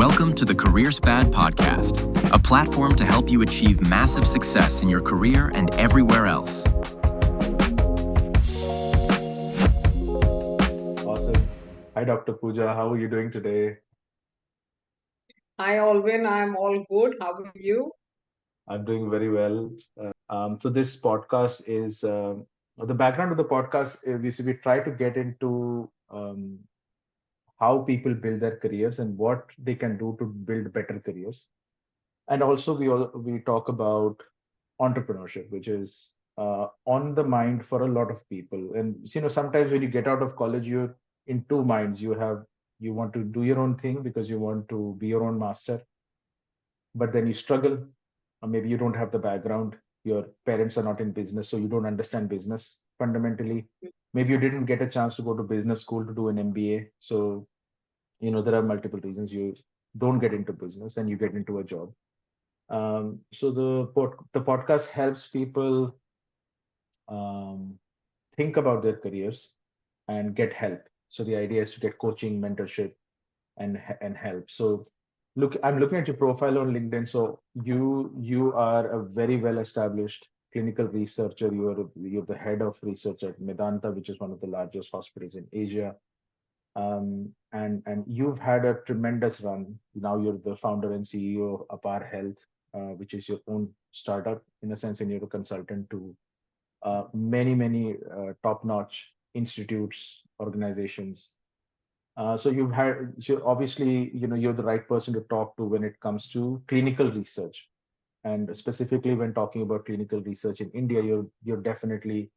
Welcome to the Careers Bad Podcast, a platform to help you achieve massive success in your career and everywhere else. Awesome. Hi, Dr. Pooja. How are you doing today? Hi, Alvin. I'm all good. How are you? I'm doing very well. So this podcast is the background of the podcast. We try to get into how people build their careers and what they can do to build better careers. And also we talk about entrepreneurship, which is on the mind for a lot of people. And sometimes when you get out of college, you're in two minds. You want to do your own thing because you want to be your own master, but then you struggle, or maybe you don't have the background. Your parents are not in business, so you don't understand business fundamentally. Maybe you didn't get a chance to go to business school to do an MBA. So there are multiple reasons you don't get into business and you get into a job. So the podcast helps people um, think about their careers and get help. So the idea is to get coaching, mentorship, and help. So look, I'm looking at your profile on LinkedIn. So you are a very well established clinical researcher. You're the head of research at Medanta, which is one of the largest hospitals in Asia. And you've had a tremendous run. Now you're the founder and CEO of APAR Health, which is your own startup in a sense, and you're a consultant to many top-notch institutes, organizations. So obviously, you're the right person to talk to when it comes to clinical research, and specifically when talking about clinical research in India, you're definitely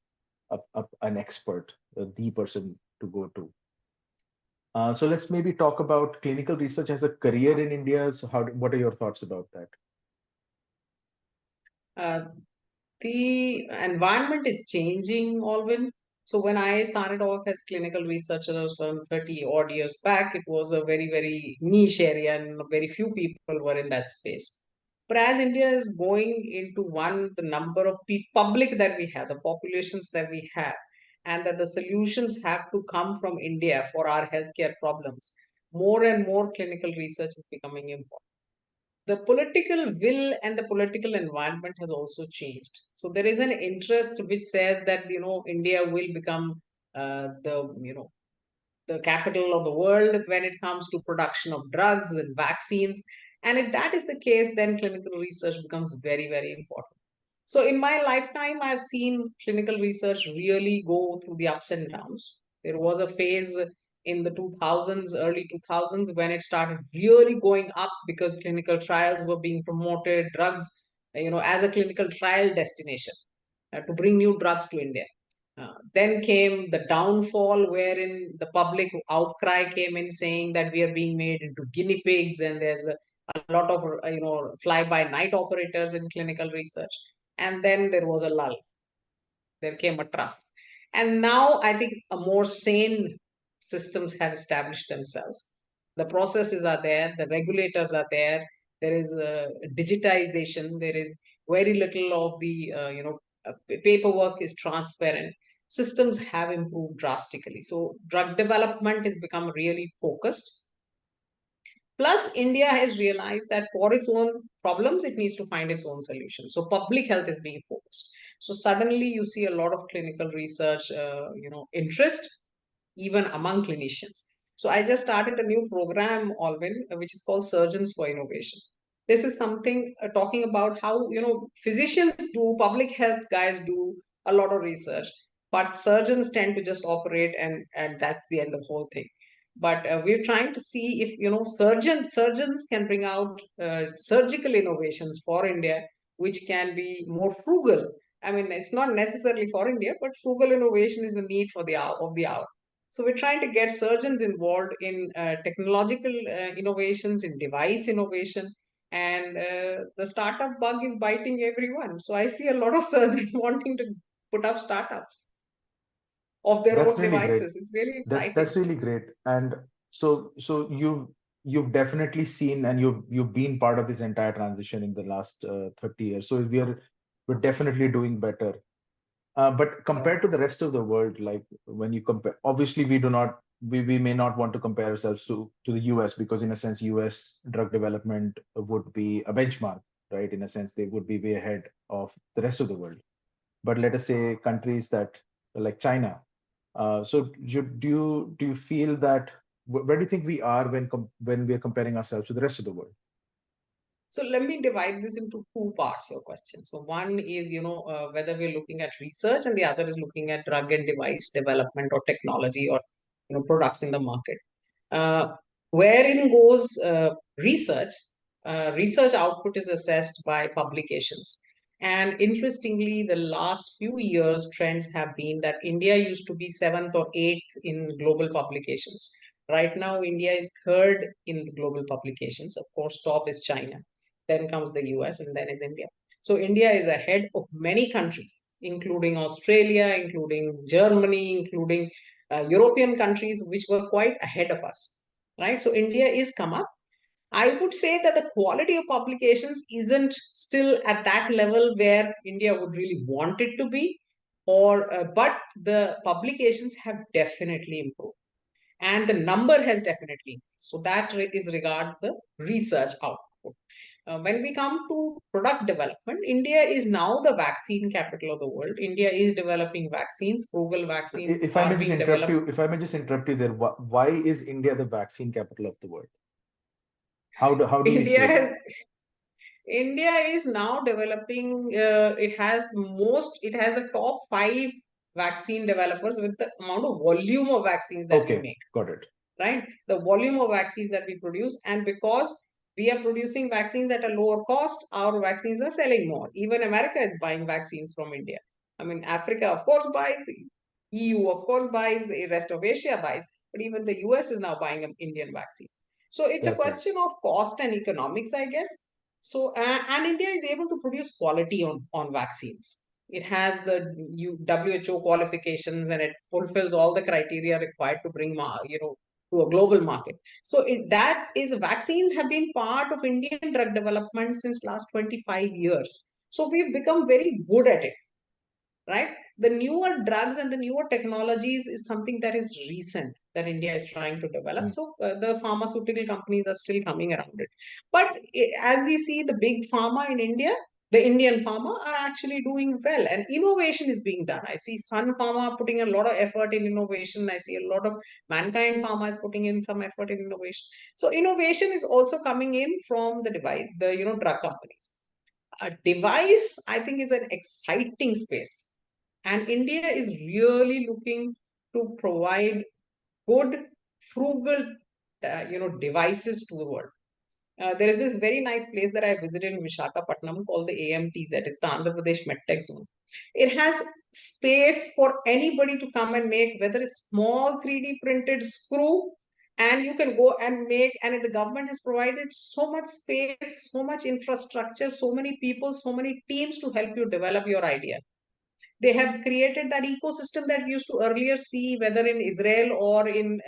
an expert, the person to go to. So let's maybe talk about clinical research as a career in India. So what are your thoughts about that? Uh, the environment is changing, Alvin. So when I started off as clinical researcher some 30 odd years back, it was a very, very niche area and very few people were in that space. But as India is going into the number of public that we have, the populations that we have, and that the solutions have to come from India for our healthcare problems, more and more clinical research is becoming important. The political will and the political environment has also changed. So there is an interest which says that India will become the capital of the world when it comes to production of drugs and vaccines. And if that is the case, then clinical research becomes very, very important. So in my lifetime, I've seen clinical research really go through the ups and downs. There was a phase in the 2000s, early 2000s, when it started really going up because clinical trials were being promoted, drugs, as a clinical trial destination to bring new drugs to India. Then came the downfall, wherein the public outcry came in saying that we are being made into guinea pigs, and there's a lot of fly-by-night operators in clinical research. And then there was a lull. There came a trough, and now I think a more sane systems have established themselves. The processes are there, the regulators are there. There is digitization. There is very little of the paperwork is transparent. Systems have improved drastically. So drug development has become really focused. Plus, India has realized that for its own problems, it needs to find its own solution. So public health is being focused. So suddenly you see a lot of clinical research, interest even among clinicians. So I just started a new program, Alvin, which is called Surgeons for Innovation. This is something talking about how, physicians do, public health guys do a lot of research, but surgeons tend to just operate, and that's the end of the whole thing. But we're trying to see if, surgeons can bring out surgical innovations for India, which can be more frugal. I mean, it's not necessarily for India, but frugal innovation is the need for the hour of the hour. So we're trying to get surgeons involved in technological innovations, in device innovation, and the startup bug is biting everyone. So I see a lot of surgeons wanting to put up startups of their That's own really great. devices. It's really That's exciting. really great. And so you've definitely seen, and you've been part of this entire transition in the last 30 years. So we're definitely doing better. But Yeah. compared to the rest of the world, like when you compare, obviously we do not we may not want to compare ourselves to the US, because in a sense US drug development would be a benchmark, right? In a sense, they would be way ahead of the rest of the world. But let us say countries that like China. So do you feel that where do you think we are when we are comparing ourselves to the rest of the world? So let me divide this into two parts, your question. So one is, whether we're looking at research, and the other is looking at drug and device development or technology or, products in the market. Uh, Wherein goes research, research output is assessed by publications. And interestingly, the last few years, trends have been that India used to be seventh or eighth in global publications. Right now, India is third in the global publications. Of course, top is China, then comes the US, and then is India. So India is ahead of many countries, including Australia, including Germany, including European countries, which were quite ahead of us, right? So India is come up. I would say that the quality of publications isn't still at that level where India would really want it to be, or but the publications have definitely improved, and the number has definitely increased. So that is regard the research output. When we come to product development, India is now the vaccine capital of the world. India is developing vaccines. Frugal vaccines If I may are just being interrupt developed. you, if I may just interrupt you there, why is India the vaccine capital of the world? How do we India say that? has India is now developing. It has the top five vaccine developers with the amount of volume of vaccines that we Okay, make. got it. Right? The volume of vaccines that we produce, and because we are producing vaccines at a lower cost, our vaccines are selling more. Even America is buying vaccines from India. I mean, Africa, of course, buys. The EU, of course, buys. The rest of Asia buys. But even the US is now buying Indian vaccines. So it's a That's right. question of cost and economics, I guess. So, and India is able to produce quality on vaccines. It has the WHO qualifications, and it fulfills all the criteria required to bring, to a global market. So that is, vaccines have been part of Indian drug development since last 25 years. So we've become very good at it, right? The newer drugs and the newer technologies is something that is recent that India is trying to develop. Mm. So the pharmaceutical companies are still coming around it. But as we see, the big pharma in India, the Indian pharma are actually doing well, and innovation is being done. I see Sun Pharma putting a lot of effort in innovation. I see a lot of Mankind Pharma is putting in some effort in innovation. So innovation is also coming in from the device, the drug companies. A device, I think, is an exciting space, and India is really looking to provide good, frugal, devices to the world. There is this very nice place that I visited in Visakhapatnam called the AMTZ. It's the Andhra Pradesh MedTech Zone. It has space for anybody to come and make, whether it's small 3D printed screw, and you can go and make. And the government has provided so much space, so much infrastructure, so many people, so many teams to help you develop your idea. They have created that ecosystem that used to earlier see, whether in Israel or in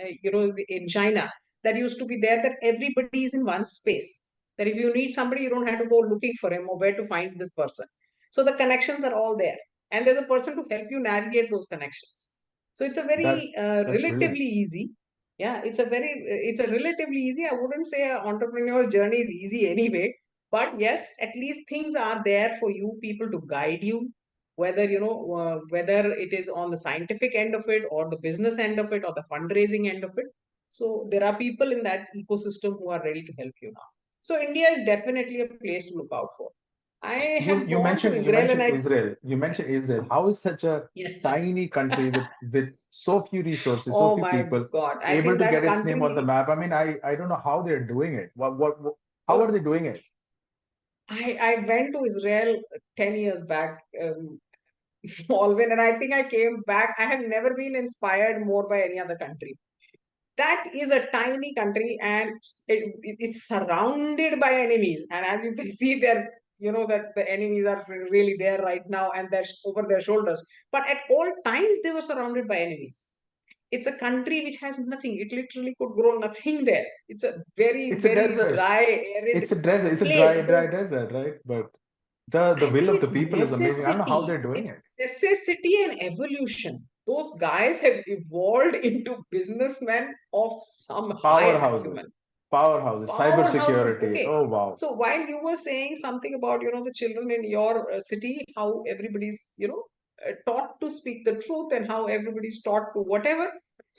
China, that used to be there, that everybody is in one space, that if you need somebody, you don't have to go looking for him or where to find this person. So the connections are all there, and there's a person to help you navigate those connections. So it's a That's very that's brilliant. relatively easy. Yeah, it's a relatively easy. I wouldn't say an entrepreneur's journey is easy anyway, but yes, at least things are there for you, people to guide you, whether whether it is on the scientific end of it or the business end of it or the fundraising end of it. So there are people in that ecosystem who are ready to help you now. So India is definitely a place to look out for. I You have you gone to mentioned you Israel, and mentioned I Israel. You mentioned Israel. How is such a yeah. tiny country with so few resources, so Oh few my people God, I able think to that get its name on the country. map? I mean, I don't know how they're doing it. How are Oh, they doing it? I went to Israel 10 years back, Alvin, and I think I came back. I have never been inspired more by any other country. That is a tiny country, and it's surrounded by enemies. And as you can see there, that the enemies are really there right now, and they're over their shoulders. But at all times, they were surrounded by enemies. It's a country which has nothing. It literally could grow nothing there. It's a very, It's a very desert. dry, arid It's a desert. It's a place. dry desert, right? But the I will think of the it's people is amazing. I don't know how necessity. they're doing It's it. necessity and evolution. those guys have evolved into businessmen of some high Powerhouses, acumen. powerhouses, Powerhouses. cybersecurity. Okay. Oh wow. So while you were saying something about, the children in your city, how everybody's, taught to speak the truth and how everybody's taught to whatever.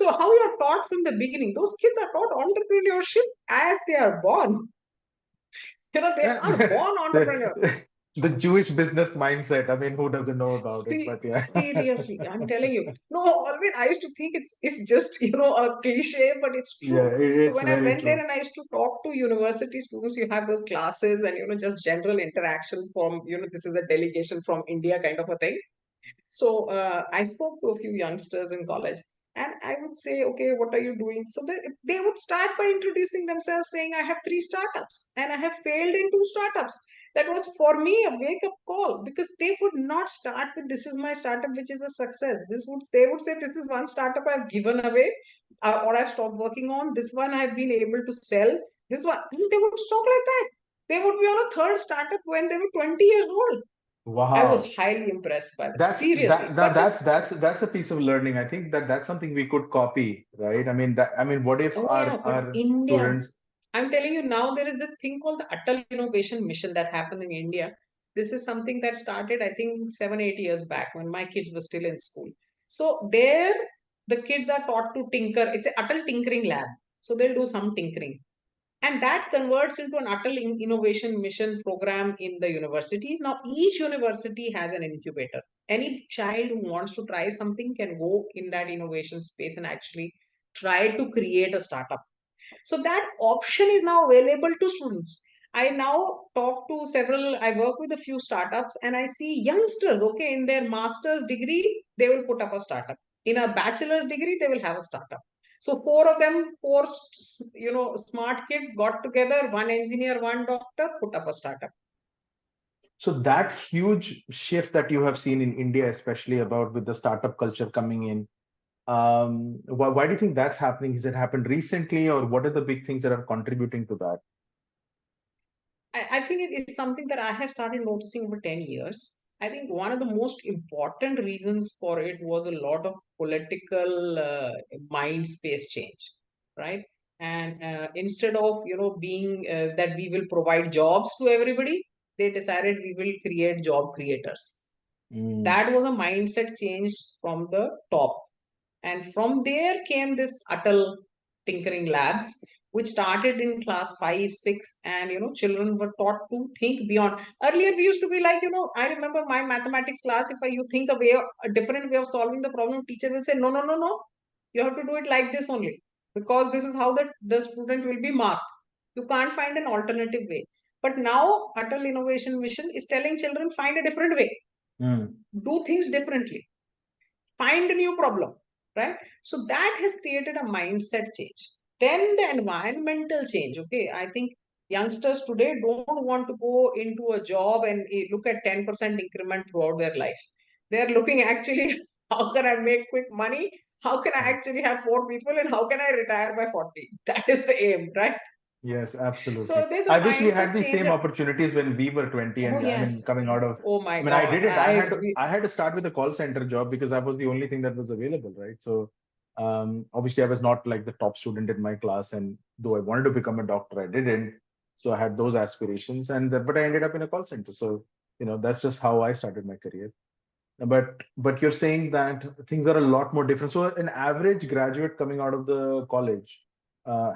So how you're taught from the beginning, those kids are taught entrepreneurship as they are born. They are born entrepreneurs. The Jewish business mindset. I mean, who doesn't know about it? See, But yeah. seriously, I'm telling you. No, always I used to think it's just a cliche, but it's Yeah, true. So it's when I very went there true. and I used to talk to university students, you have those classes and just general interaction from this is a delegation from India kind of a thing. So I spoke to a few youngsters in college, and I would say, okay, what are you doing? So they would start by introducing themselves, saying, I have 3 startups and I have failed in 2 startups. That was for me a wake up call, because they would not start with this is my startup, which is a success. They would say this is one startup I've given away, or I've stopped working on. This one I've been able to sell. This one, and they would talk like that. They would be on a third startup when they were 20 years old. I was Wow. highly impressed by that. That's Seriously. that, that But the that's a piece of learning. I think that's something we could copy, right? I mean, what if Oh yeah, but our India, students? I'm telling you now, there is this thing called the Atal Innovation Mission that happened in India. This is something that started, I think, 7, 8 years back when my kids were still in school. So there, the kids are taught to tinker. It's a Atal Tinkering Lab. So they'll do some tinkering. And that converts into an Atal Innovation Mission program in the universities. Now, each university has an incubator. Any child who wants to try something can go in that innovation space and actually try to create a startup. So that option is now available to students. I now talk to several, I work with a few startups and I see youngsters, okay, in their master's degree, they will put up a startup. In a bachelor's degree, they will have a startup. So four of them, four, smart kids got together, one engineer, one doctor, put up a startup. So that huge shift that you have seen in India, especially about with the startup culture coming in, why do you think that's happening? Has it happened recently, or what are the big things that are contributing to that? I think it is something that I have started noticing over 10 years. I think one of the most important reasons for it was a lot of political mind space change, right? And instead of, being that we will provide jobs to everybody, they decided we will create job creators. Mm, That was a mindset change from the top. And from there came this Atal Tinkering Labs, which started in class 5, 6, and children were taught to think beyond. Earlier, we used to be like, I remember my mathematics class. If you think a different way of solving the problem, teacher will say, no, no, no, no, you have to do it like this only, because this is how the student will be marked. You can't find an alternative way. But now, Atal Innovation Mission is telling children find a different way, mm. do things differently, find a new problem, right? So that has created a mindset change. Then the environmental change. Okay, I think youngsters today don't want to go into a job and look at 10% increment throughout their life. They're looking actually, how can I make quick money? How can I Mm. actually have 4 people and how can I retire by 40? That is the aim, right? Yes, absolutely. So there's a I wish we mindset had the change. same opportunities when we were 20, Oh and I mean, yes, coming out yes. of, Oh my I mean, I God. did it. I had to start with a call center job because that was the only thing that was available, right? So, obviously I was not like the top student in my class, and though I wanted to become a doctor, I didn't. So I had those aspirations, and but I ended up in a call center. So, that's just how I started my career. But you're saying that things are a lot more different. So an average graduate coming out of the college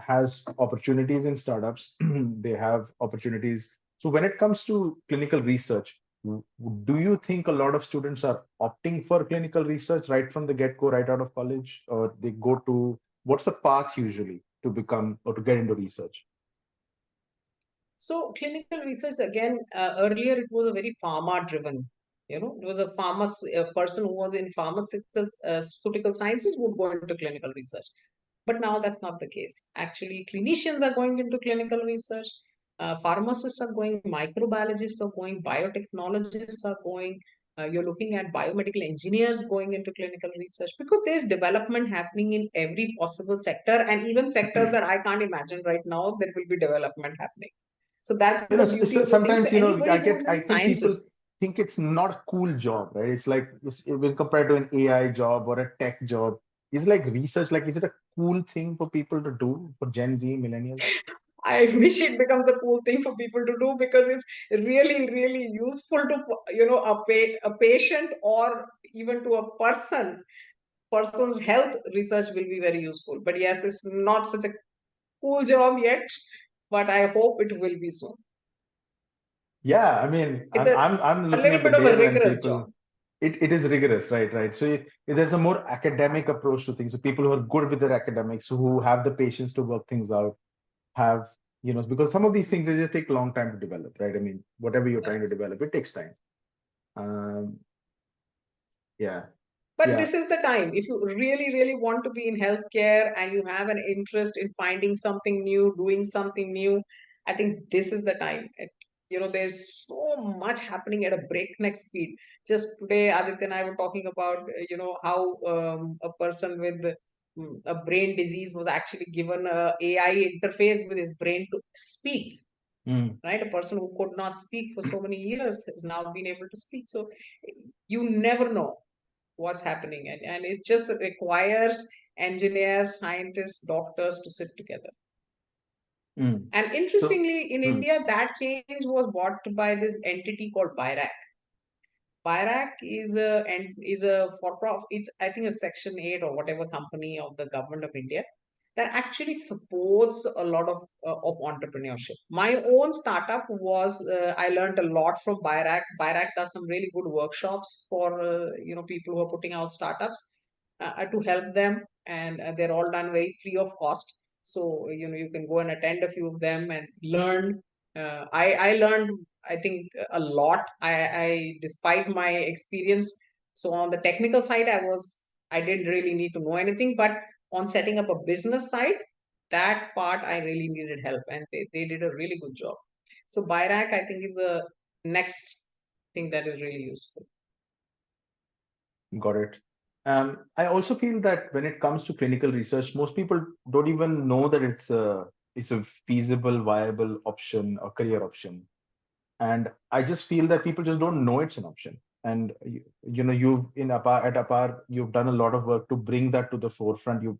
has opportunities in startups. They have opportunities. So when it comes to clinical research, do you think a lot of students are opting for clinical research right from the get-go, right out of college, or they go to what's the path usually to become or to get into research? So clinical research again, earlier it was a very pharma driven. It was a person who was in pharmaceutical sciences would go into clinical research. But now that's not the case. Actually, clinicians are going into clinical research. Pharmacists are going, microbiologists are going, biotechnologists are going. You're looking at biomedical engineers going into clinical research, because there's development happening in every possible sector, and even sectors that I can't imagine right now, there will be development happening. So that's the beauty of the thing. So Sometimes anybody I who's get in people sciences. think it's not a cool job, right? It's like when compared to an AI job or a tech job, is like research, like is it a cool thing for people to do, for Gen Z millennials? I wish it becomes a cool thing for people to do, because it's really, really useful to, a patient, or even to a person's health. Research will be very useful. But yes, it's not such a cool job yet, but I hope it will be soon. Yeah, I mean, It's I'm a looking little at the bit of a day when rigorous job. people, it is rigorous, right? So there's a more academic approach to things. So people who are good with their academics, who have the patience to work things out, have, because some of these things, they just take a long time to develop, right? I mean, whatever you're trying to develop, it takes time. Um, yeah, But yeah. this is the time. If you really, really want to be in healthcare and you have an interest in finding something new, doing something new, I think this is the time. There's so much happening at a breakneck speed. Just today, Aditya and I were talking about, how a person with a brain disease was actually given a AI interface with his brain to speak. Mm, Right, a person who could not speak for so many years has now been able to speak. So you never know what's happening, and it just requires engineers, scientists, doctors to sit together. mm. And So, interestingly, in mm, India, that change was brought by this entity called BIRAC. Is a for profit. It's, I think, a Section 8 or whatever company of the government of India that actually supports a lot of entrepreneurship. My own startup was, I learned a lot from BIRAC. BIRAC does some really good workshops for people who are putting out startups, to help them, and they're all done very free of cost. So you can go and attend a few of them and learn. I learned, I think, a lot. I despite my experience, so on the technical side, I didn't really need to know anything, but on setting up a business side, that part I really needed help, and they did a really good job. So BIRAC, I think, is a next thing that is really useful. got it. I also feel that when it comes to clinical research, most people don't even know that it's a feasible, viable option or career option. And I just feel that people just don't know it's an option. And you've at APAR, you've done a lot of work to bring that to the forefront. You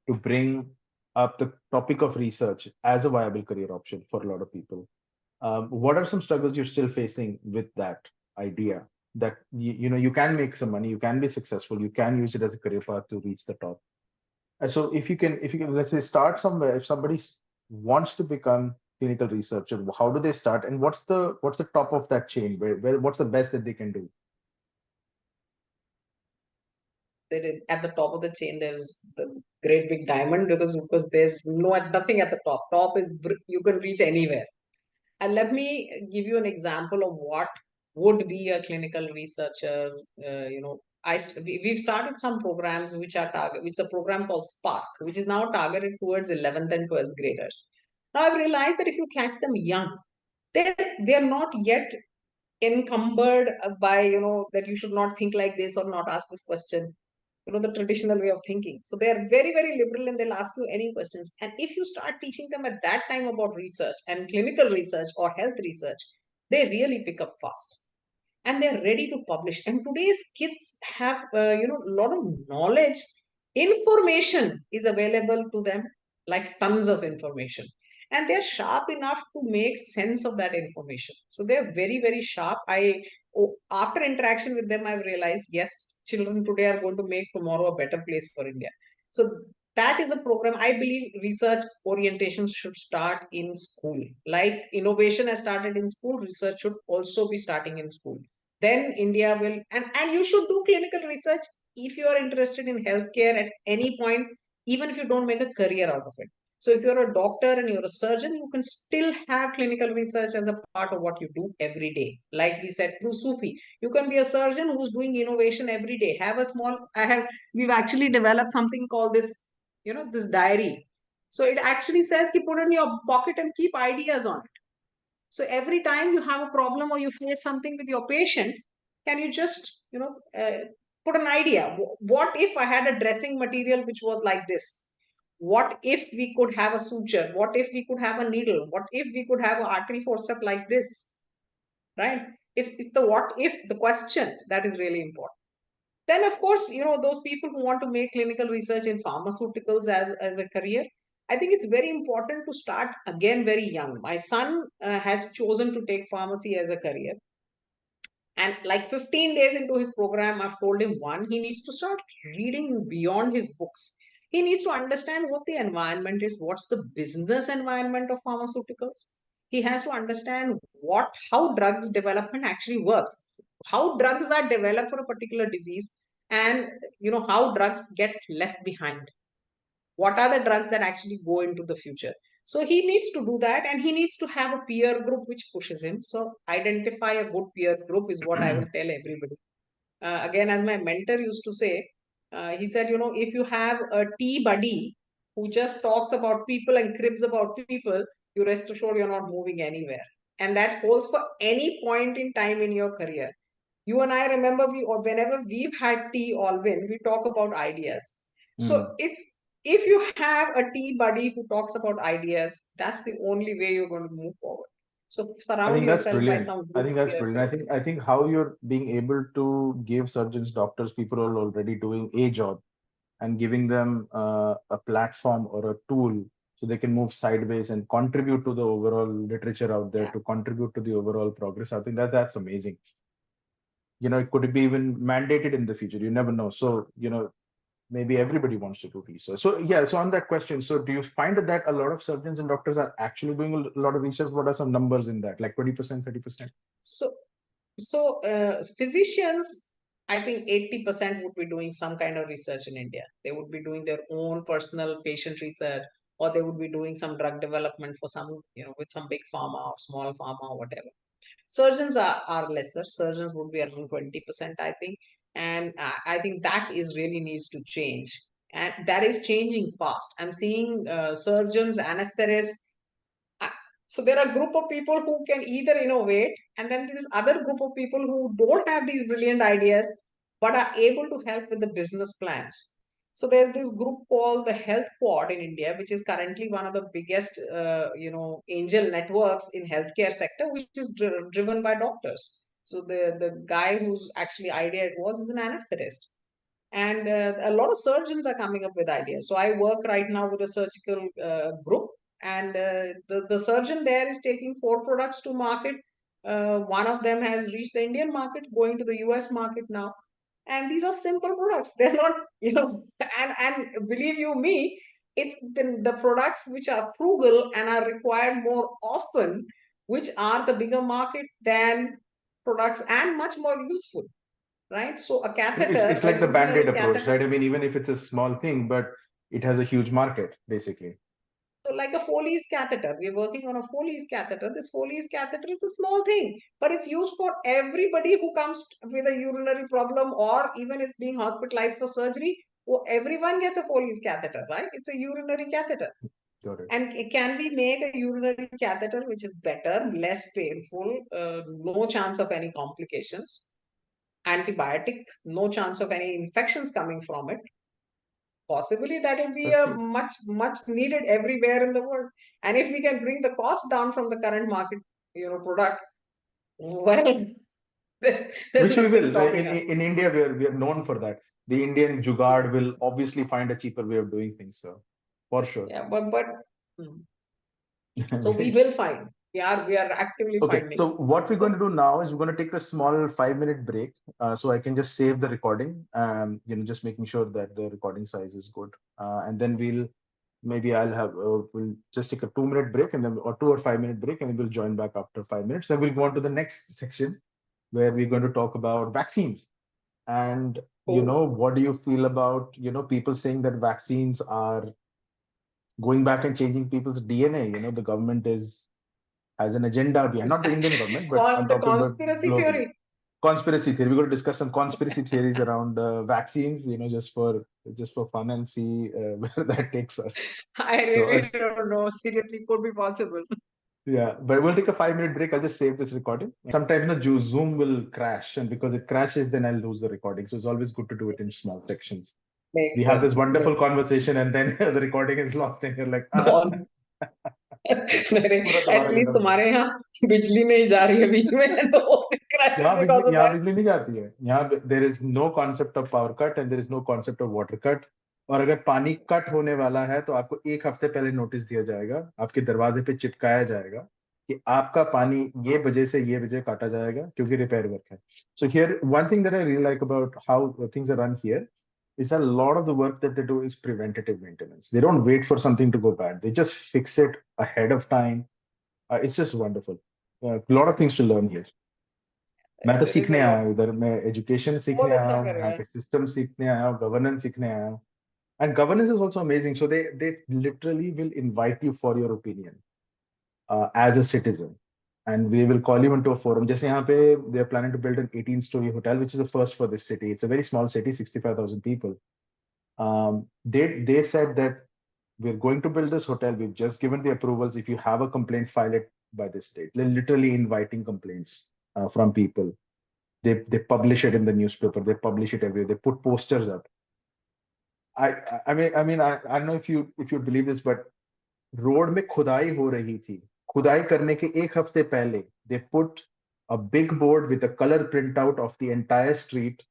to bring up the topic of research as a viable career option for a lot of people. What are some struggles you're still facing with that idea that you can make some money, you can be successful, you can use it as a career path to reach the top? So if you can, let's say, start somewhere. If somebody wants to become clinical researcher, how do they start, and what's the top of that chain? Where what's the best that they can do? At the top of the chain, there's the great big diamond, because there's nothing at the top. Top is you can reach anywhere. And let me give you an example of what would be a clinical researcher's. We've started some programs which are target. It's a program called Spark, which is now targeted towards 11th and 12th graders. Now I've realized that if you catch them young, they're not yet encumbered by, that you should not think like this or not ask this question, the traditional way of thinking. So they are very, very liberal, and they'll ask you any questions. And if you start teaching them at that time about research and clinical research or health research, they really pick up fast, and they're ready to publish. And today's kids have, a lot of knowledge. Information is available to them, like tons of information, and they're sharp enough to make sense of that information. So they're very, very sharp. After interaction with them, I've realized, yes, children today are going to make tomorrow a better place for India. So that is a program. I believe research orientation should start in school. Like innovation has started in school, research should also be starting in school. Then India will, and you should do clinical research if you are interested in healthcare at any point, even if you don't make a career out of it. So if you're a doctor and you're a surgeon, you can still have clinical research as a part of what you do every day. Like we said, through Sufi, you can be a surgeon who's doing innovation every day. We've actually developed something called this diary. So it actually says, put it in your pocket and keep ideas on it. So every time you have a problem or you face something with your patient, can you just, put an idea? What if I had a dressing material which was like this? What if we could have a suture? What if we could have a needle? What if we could have an artery forceps like this? Right? It's the what if, the question that is really important. Then, of course, those people who want to make clinical research in pharmaceuticals as a career, I think it's very important to start again very young. My son has chosen to take pharmacy as a career. And like 15 days into his program, I've told him, one, he needs to start reading beyond his books. He needs to understand what the environment is, what's the business environment of pharmaceuticals. He has to understand how drugs development actually works, how drugs are developed for a particular disease, and how drugs get left behind. What are the drugs that actually go into the future? So he needs to do that, and he needs to have a peer group which pushes him. So identify a good peer group is what I will tell everybody. Again, as my mentor used to say, he said, if you have a tea buddy who just talks about people and cribs about people, you rest assured you're not moving anywhere. And that holds for any point in time in your career. You and I remember, or whenever we've had tea, Alvin, we talk about ideas. So if you have a tea buddy who talks about ideas, that's the only way you're going to move forward. So I surround think that's yourself by brilliant. some I good think that's peer brilliant. group. I think how you're being able to give surgeons, doctors, people who are already doing a job, and giving them a platform or a tool so they can move sideways and contribute to the overall literature out there, Yeah. to contribute to the overall progress. I think that's amazing. It could be even mandated in the future. You never know. So, maybe everybody wants to do research. So yeah, so on that question, so do you find that a lot of surgeons and doctors are actually doing a lot of research? What are some numbers in that, like 20%, 30%? So physicians, I think 80% would be doing some kind of research in India. They would be doing their own personal patient research, or they would be doing some drug development for some, with some big pharma or small pharma or whatever. Surgeons are lesser. Surgeons would be around 20%, I think. And I think that is really needs to change. And that is changing fast. I'm seeing surgeons, anesthetists, uh, so there are a group of people who can either innovate, and then this other group of people who don't have these brilliant ideas but are able to help with the business plans. So there's this group called the Health Quad in India, which is currently one of the biggest, angel networks in healthcare sector, which is driven by doctors. So the guy whose actually idea it was is an anesthetist, and a lot of surgeons are coming up with ideas. So I work right now with a surgical group, and the surgeon there is taking 4 products to market. One of them has reached the Indian market, going to the US market now. And these are simple products. They're not, and believe you me, it's the products which are frugal and are required more often, which are the bigger market than products, and much more useful, right? So a It's catheter, a like the band-aid urinary approach, catheter, right? I mean, even if it's a small thing, but it has a huge market, basically. so like a Foley's catheter, we're working on a Foley's catheter. This Foley's catheter is a small thing, but it's used for everybody who comes with a urinary problem or even is being hospitalized for surgery. Well, everyone gets a Foley's catheter, right? It's a urinary catheter. Got it. And can we make a urinary catheter which is better, less painful, no chance of any complications, antibiotic, no chance of any infections coming from it? Possibly that will be That's a true. much needed everywhere in the world. And if we can bring the cost down from the current market, product, well, there's Which we nothing will. stopping us. In India, we are known for that. The Indian jugaad will obviously find a cheaper way of doing things. So, for sure. Yeah, but hmm. So we will find. We are actively Okay, finding. so what we're going So to do now is we're going to take a small 5-minute break, so I can just save the recording. Just making sure that the recording size is good, and then we'll just take a 2-minute break, and then or 2 or 5-minute break, and then we'll join back after 5 minutes. Then we'll go on to the next section where we're going to talk about vaccines. And oh, what do you feel about people saying that vaccines are going back and changing people's DNA? The government has an agenda behind, not the Indian government, but I'm the talking about conspiracy globally. theory. Conspiracy theory. We're going to discuss some conspiracy theories around vaccines, just for fun, and see where that takes us. I So, really don't know. Seriously, could be possible. yeah, but we'll take a 5-minute break. I'll just save this recording. Sometimes Zoom will crash, and because it crashes, then I'll lose the recording. So it's always good to do it in small sections. We Makes have this sense. wonderful conversation, and then the recording is lost, and you're like, Gone. पूरा तुम्हारा at least खत्म हो तुम्हारे यहाँ बिजली नहीं जा रही है बीच में तो यहाँ बिकॉज ऑफ दैट। बिजली नहीं जाती है। यहाँ there is no concept of power cut and there is no concept of water cut. और अगर पानी कट होने वाला है तो आपको एक हफ्ते पहले नोटिस दिया जाएगा, आपके दरवाजे पे चिपकाया जाएगा कि आपका पानी ये बजे से ये बजे काटा जाएगा क्योंकि रिपेयर वर्क है। So here one thing that I really like about how things are run here is a lot of the work that they do is preventative maintenance. They don't wait for something to go bad. They just fix it ahead of time. It's just wonderful. A lot of things to learn here. मैं तो there is a सीखने आया lot. हूँ इधर, मैं education सीखने बहुत आया अच्छा हूँ, कर रहा यहाँ है। के सिस्टम सीखने आया हूँ, गवर्नेंस सीखने आया हूँ। And governance is also amazing, so they literally will invite you for your opinion as a citizen and we will call you into a forum. जैसे यहाँ पे they are planning to build an 18-story hotel, which is a first for this city. It's a very small city, 65,000 people. They said that we're going to build this hotel. We've just given the approvals. If you have a complaint, file it by this date. They're literally inviting complaints from people. They publish it in the newspaper. They publish it everywhere. They put posters up. I don't know if you believe this, but road में खुदाई हो रही थी, खुदाई करने के एक हफ्ते पहले they put a big board with a color printout of the entire street,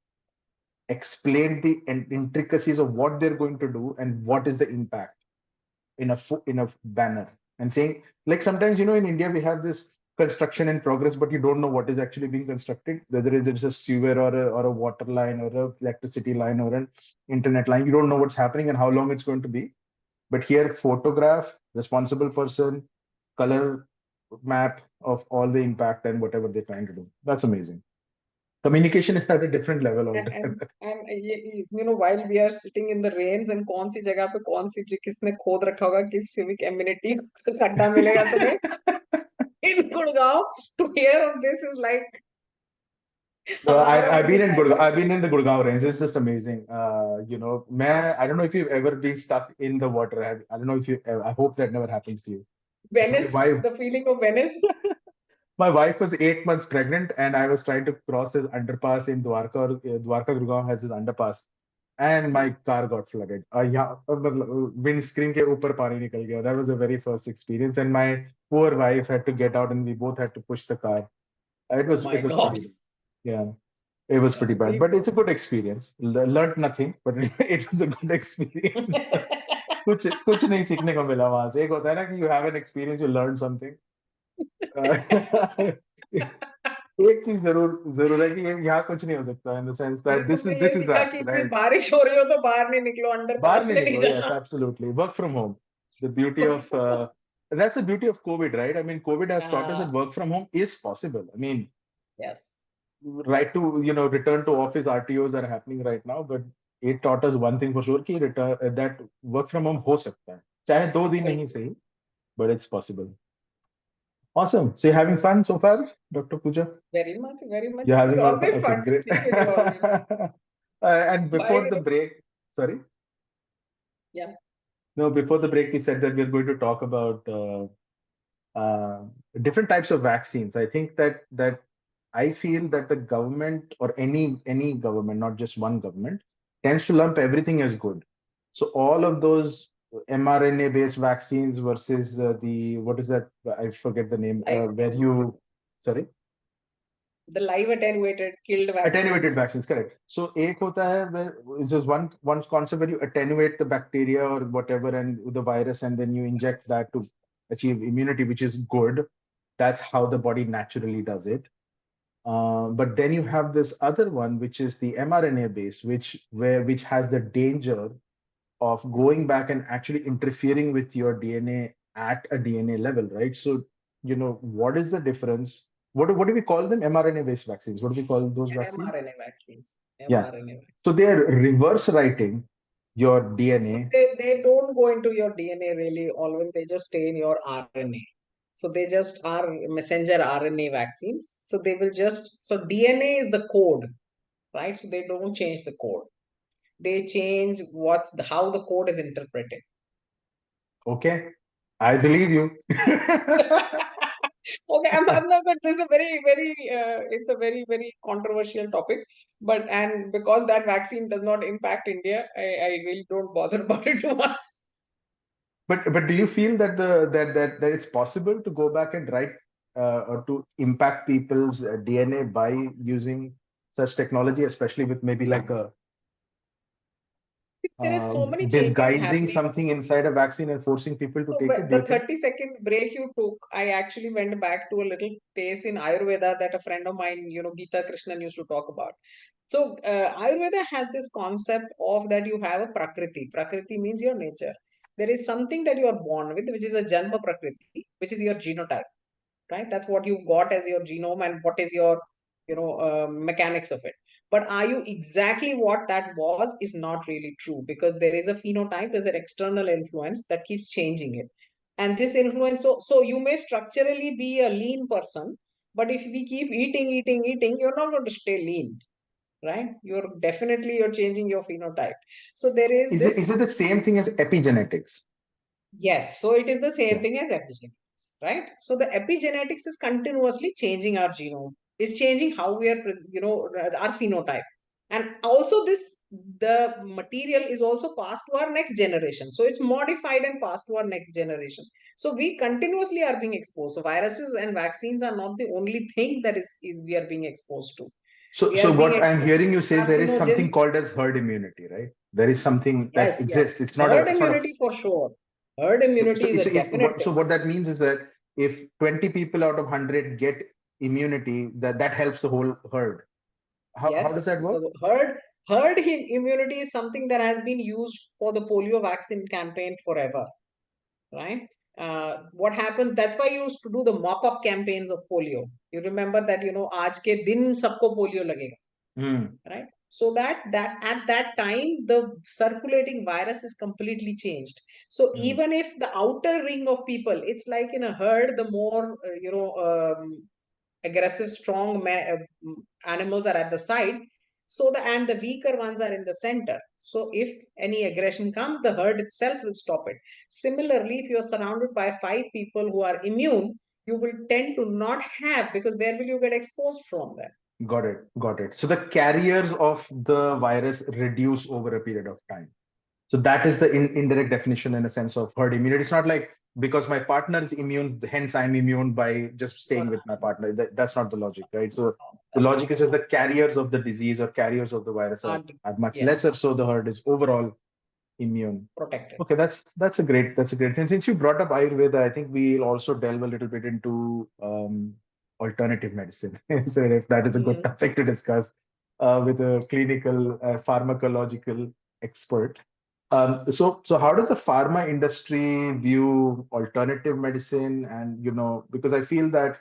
explained the intricacies of what they're going to do and what is the impact in a banner, and saying, like, sometimes in India we have this construction in progress but you don't know what is actually being constructed, whether it's a sewer or a water line or a electricity line or an internet line. You don't know what's happening and how long it's going to be. But here, photograph, responsible person, color map of all the impact and whatever they're trying to do. That's amazing. Communication is at a different level altogether. while we are sitting in the rains and कौन सी जगह पे कौन सी किसने खोद रखा होगा, किस civic amenity खड्डा मिलेगा तुम्हें in Gurgaon, to hear of this is like हमारा I've भी been दिन in आएगा। Gurgaon. I've been in the Gurgaon range. It's just amazing. I don't know if you've ever been stuck in the water. I don't know if you. I hope that never happens to you. My Venice, wife, the feeling of Venice. my wife was 8 months pregnant, and I was trying to cross this underpass in Dwarka. Dwarka Gurgaon has this underpass, and my car got flooded. Windscreen के ऊपर पानी निकल गया. That was the very first experience, and my poor wife had to get out, and we both had to push the car. It Oh was my it was God. pretty, yeah. It was pretty bad, but it's a good experience. Learned nothing, but it was a good experience. कुछ कुछ नहीं सीखने को मिला वहां से। एक होता है ना कि you have an experience, you learn something. एक चीज जरूर जरूर है कि यहाँ कुछ नहीं हो सकता, in the sense मैंने that तुमने ये this is सीखा us, कि इतनी right? बारिश हो रही हो तो बाहर नहीं निकलो, अंडर बाहर पास नहीं में नहीं निकलो, yes, जाना। absolutely. Work from home. The beauty of that's the beauty of COVID, right? I mean, COVID has taught us that work from home is possible. I mean, Yes. right to return to office RTOs are happening right now, but it taught us one thing for sure कि that work from home हो सकता है, चाहे 2 दिन नहीं सही, but it's possible. Awesome. So you're having fun so far, Dr. Pooja? Very much, very much. You're It is having all fun? always Okay, fun great. talking with you always. And By before the the way, break, sorry? yeah. No, before the break, we said that we're going to talk about uh, different types of vaccines. I think that I feel that the government, or any government, not just one government, tends to lump everything as good. So all of those mRNA-based vaccines versus the, what is that? I forget the name. Live Where you, sorry, the live attenuated killed attenuated vaccines. vaccines, correct. So एक होता है where is just one concept where you attenuate the bacteria or whatever and the virus, and then you inject that to achieve immunity, which is good. That's how the body naturally does it. But then you have this other one, which is the mRNA base, which has the danger of going back and actually interfering with your DNA at a DNA level, right? So, what is the difference? What do we call them? mRNA-based vaccines. What do we call those vaccines? mRNA vaccines. Yeah. mRNA vaccines. So they're reverse writing your DNA. They don't go into your DNA really always, they just stay in your RNA. So they just are messenger RNA vaccines. So they will just, so DNA is the code, right? So they don't change the code. They change how the code is interpreted. Okay, I believe you. Okay, I'm not, but this is a it's a very, very controversial topic. And because that vaccine does not impact India, I really don't bother about it too much. But do you feel that that it's possible to go back and write or to impact people's DNA by using such technology, especially with maybe like a There is so many changes disguising happening. something inside a vaccine and forcing people to So take it? Do the you think? 30 seconds break you took, I actually went back to a little place in Ayurveda that a friend of mine, Geeta Krishnan used to talk about. So Ayurveda has this concept of that you have a prakriti. Prakriti means your nature. There is something that you are born with, which is a janma prakriti, which is your genotype, right? That's what you got as your genome and what is your, mechanics of it. But are you exactly what that was is not really true, because there is a phenotype, there's an external influence that keeps changing it. And this influence, so you may structurally be a lean person, but if we keep eating, you're not going to stay lean, right? You're changing your phenotype. So there is Is it this. the same thing as epigenetics? Yes, so it is the same Okay. thing as epigenetics, right? So the epigenetics is continuously changing our genome, is changing how we are, our phenotype. And also the material is also passed to our next generation. So it's modified and passed to our next generation. So we continuously are being exposed. So viruses and vaccines are not the only thing that is we are being exposed to. So We are so being what I'm exposed hearing you to say is there is something carcinogens. called as herd immunity, right? There is something that Yes, yes. exists. Herd It's not a immunity for sure. Herd immunity is a definite so thing. what that means is that if 20 people out of 100 get immunity, that helps the whole herd. How does Yes, that work? the immunity is something that has been used for the polio vaccine campaign forever, right? What happens? That's why you used to do the mop-up campaigns of polio. You remember that, आज के दिन सबको polio लगेगा, Hmm. right? So that at that time the circulating virus is completely changed. So Hmm. even if the outer ring of people, it's like in a herd, the more aggressive, strong animals are at the side. So and the weaker ones are in the center. So if any aggression comes, the herd itself will stop it. Similarly, if you're surrounded by 5 people who are immune, you will tend to not have, because where will you get exposed from them? Got it. Got it. So the carriers of the virus reduce over a period of time. So that is the indirect definition in a sense of herd immunity. It's not like because my partner is immune, hence I'm immune by just No, staying with my partner. That's not the logic, right? So the that's logic not is the just the concept. carriers of the disease or carriers of the virus are much lesser, Yes, so the herd is overall immune. protected. Okay, that's a great thing. Since you brought up Ayurveda, I think we'll also delve a little bit into alternative medicine. So if that is a good Mhm. topic to discuss with a clinical pharmacological expert. So how does the pharma industry view alternative medicine? And because I feel that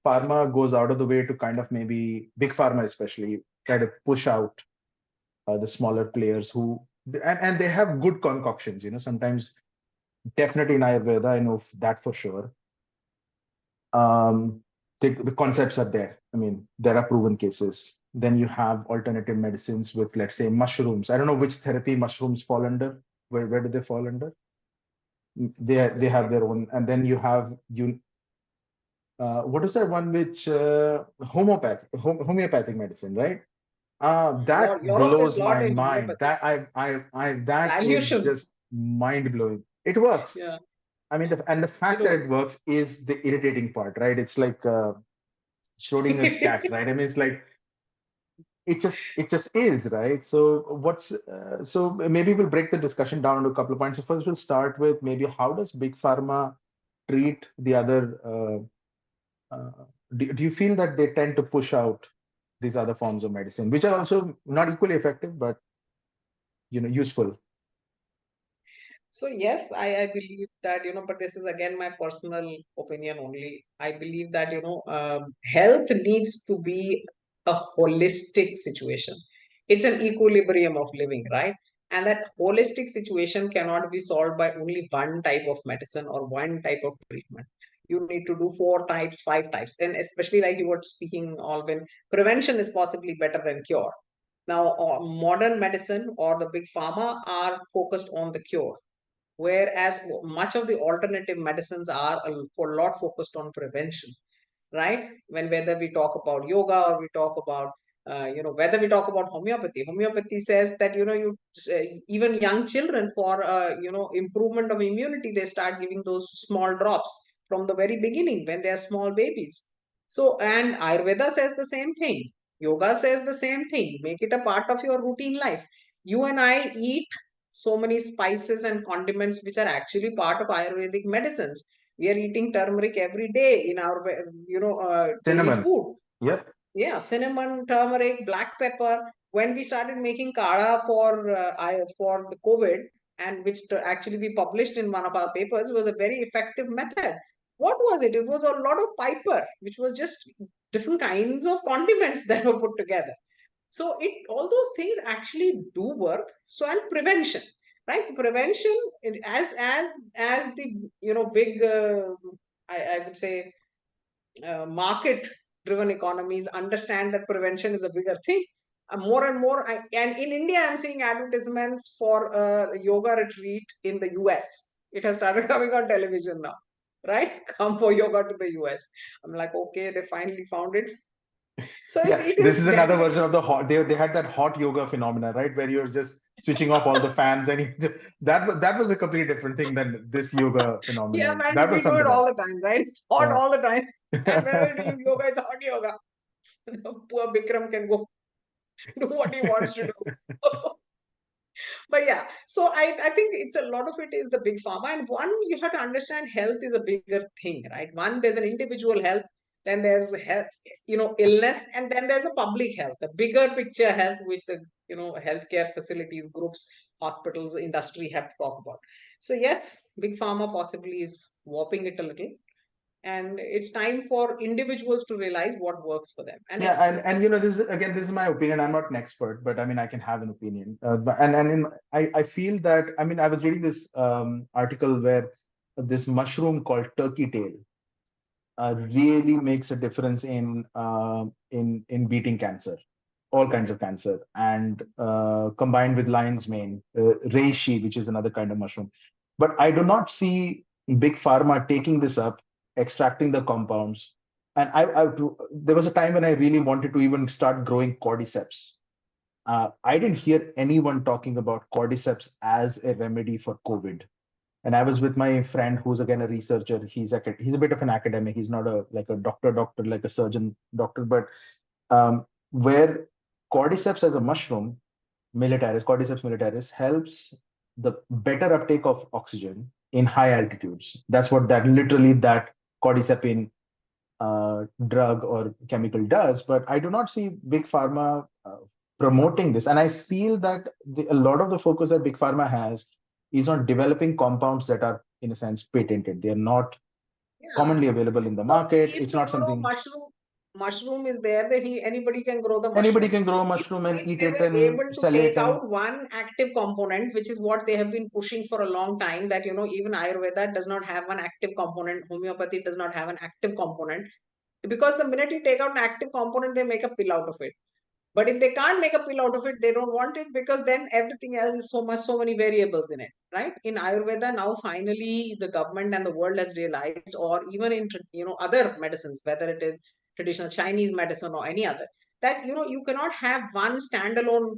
pharma goes out of the way to kind of maybe big pharma especially try to push out the smaller players who and they have good concoctions. Sometimes definitely in Ayurveda, I know that for sure. Um, the concepts are there. I mean, there are proven cases. Then you have alternative medicines with, let's say, mushrooms. I don't know which therapy mushrooms fall under. Where do they fall under? They have their own. And then you have what is that one which homeopathic medicine, right? That Europe is blows lot my into mind. homeopathy. That that is Dilution. just mind blowing. It works. Yeah, I mean, and the it fact that it works. works is the irritating part, right? It's like Schrodinger's cat, right? I mean, it's like it just is, right? So so maybe we'll break the discussion down into a couple of points. So first, we'll start with maybe how does big pharma treat the other? Do you feel that they tend to push out these other forms of medicine, which are also not equally effective, but useful? So yes, I believe that, but this is again my personal opinion only. I believe that, health needs to be a holistic situation. It's an equilibrium of living, right? And that holistic situation cannot be solved by only one type of medicine or one type of treatment. You need to do 4 types, 5 types, and especially like you were speaking, Alvin, prevention is possibly better than cure. Now, modern medicine or the big pharma are focused on the cure, whereas much of the alternative medicines are for a lot focused on prevention, right? Whether we talk about yoga or we talk about whether we talk about homeopathy says that, even young children for, improvement of immunity, they start giving those small drops from the very beginning when they are small babies. So, and Ayurveda says the same thing. Yoga says the same thing. Make it a part of your routine life. You and I eat so many spices and condiments which are actually part of Ayurvedic medicines. We are eating turmeric every day in our, daily Cinnamon. food. Yep. Yeah, cinnamon, turmeric, black pepper. When we started making kara for the COVID, and which actually we published in one of our papers, was a very effective method. What was it? It was a lot of piper, which was just different kinds of condiments that were put together. So all those things actually do work. So, and prevention, right? So prevention, as the, big, I would say, market driven economies understand that prevention is a bigger thing. More and more, and in India, I'm seeing advertisements for a yoga retreat in the US. It has started coming on television now, right? Come for yoga to the US. I'm like, okay, they finally found it. So Yeah, it this is is another definitely. version of the hot. They had that hot yoga phenomena, right, where you're just switching off all the fans, and that was a completely different thing than this yoga Yeah, phenomenon. man, That was we do it something all else. the time, right? It's hot Yeah. all the time. And whenever we do yoga, it's hot yoga. Poor Bikram can go do what he wants to do. But yeah, so I think it's a lot of it is the big pharma. And one, you have to understand health is a bigger thing, right? One, there's an individual health, then there's health, illness, and then there's a public health, the bigger picture health, which the, healthcare facilities, groups, hospitals, industry have to talk about. So yes, big pharma possibly is warping it a little. And it's time for individuals to realize what works for them. And Yeah, it's and this is again, this is my opinion. I'm not an expert, but I mean, I can have an opinion. I feel that, I mean, I was reading this article where this mushroom called turkey tail really makes a difference in beating cancer, all kinds of cancer, and combined with lion's mane, reishi, which is another kind of mushroom. But I do not see big pharma taking this up, extracting the compounds. And there was a time when I really wanted to even start growing cordyceps. I didn't hear anyone talking about cordyceps as a remedy for COVID. And I was with my friend who's again a researcher. He's a bit of an academic. He's not a like a doctor like a surgeon doctor, but where cordyceps as a mushroom, cordyceps militaris, helps the better uptake of oxygen in high altitudes. That's what that literally that cordycepin drug or chemical does. But I do not see big pharma promoting this, and I feel that a lot of the focus that big pharma has is on developing compounds that are, in a sense, patented. They are not yeah. commonly available in the So market. if It's not something mushroom is there, then anybody can grow the anybody mushroom. can grow a If mushroom and eat they it were and able to sell it. take And out one active component, which is what they have been pushing for a long time, that even Ayurveda does not have one active component, homeopathy does not have an active component, because the minute you take out an active component, they make a pill out of it. But if they can't make a pill out of it, they don't want it, because then everything else is so many variables in it, right? In Ayurveda, now finally the government and the world has realized, or even in other medicines, whether it is traditional Chinese medicine or any other, that you cannot have one standalone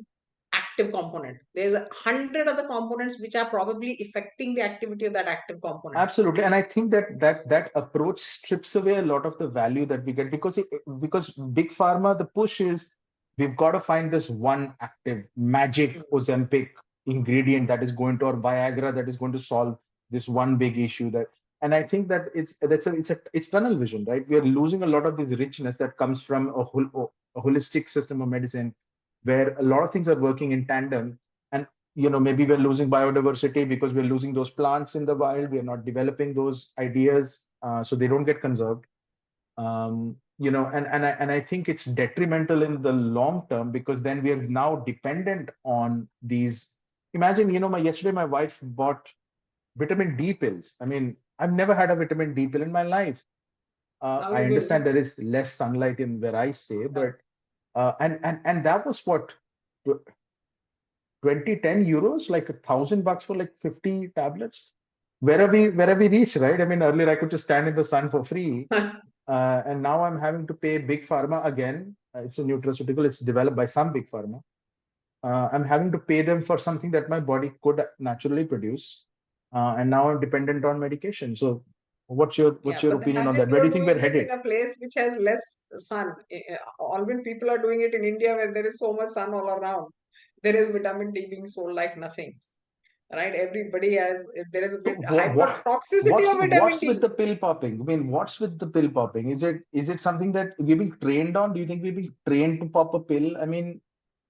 active component. There's 100 other components which are probably affecting the activity of that active component. absolutely, and I think that approach strips away a lot of the value that we get, because big pharma, the push is we've got to find this one active magic Ozempic ingredient that is going to, or Viagra that is going to solve this one big issue. That, and I think that it's tunnel vision, right? We are losing a lot of this richness that comes from a holistic system of medicine, where a lot of things are working in tandem. And maybe we're losing biodiversity because we're losing those plants in the wild. We're not developing those ideas, so they don't get conserved. And I think it's detrimental in the long term, because then we are now dependent on these. Imagine, yesterday my wife bought vitamin D pills. I mean, I've never had a vitamin D pill in my life. Now I you understand will. there is less sunlight in where I stay, but and that was what, 20 10 euros, like €1,000 for like 50 tablets. Where have we reached, right? I mean, earlier I could just stand in the sun for free, and now I'm having to pay big pharma again it's a nutraceutical, it's developed by some big pharma. I'm having to pay them for something that my body could naturally produce, and now I'm dependent on medication. So, what's Yeah, your but opinion on imagine that? Where do you're you think we're doing this in headed? a place which has less sun. All when people are doing it in India where there is so much sun all around. There is vitamin D being sold like nothing, right? Everybody has, there is a So bit hyper what toxicity of vitamin what's with D. the pill popping? I mean, what's with the pill popping? Is it something that we're being trained on? Do you think we're being trained to pop a pill? I mean,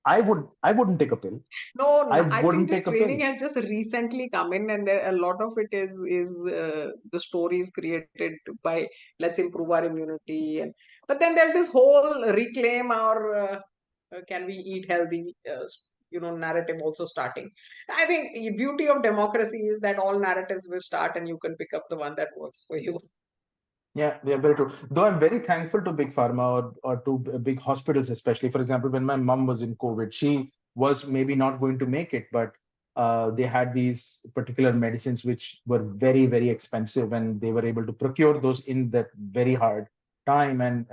I wouldn't take a pill. No, I I think wouldn't this take a training pill. has just recently come in, and there, a lot of it is the stories created by let's improve our immunity, and but then there's this whole reclaim our can we eat healthy, narrative also starting. I think the beauty of democracy is that all narratives will start, and you can pick up the one that works for you. Yeah, yeah, very true. Though I'm very thankful to big pharma or to big hospitals, especially. For example, when my mom was in COVID, she was maybe not going to make it, but they had these particular medicines which were very, very expensive, and they were able to procure those in that very hard time. And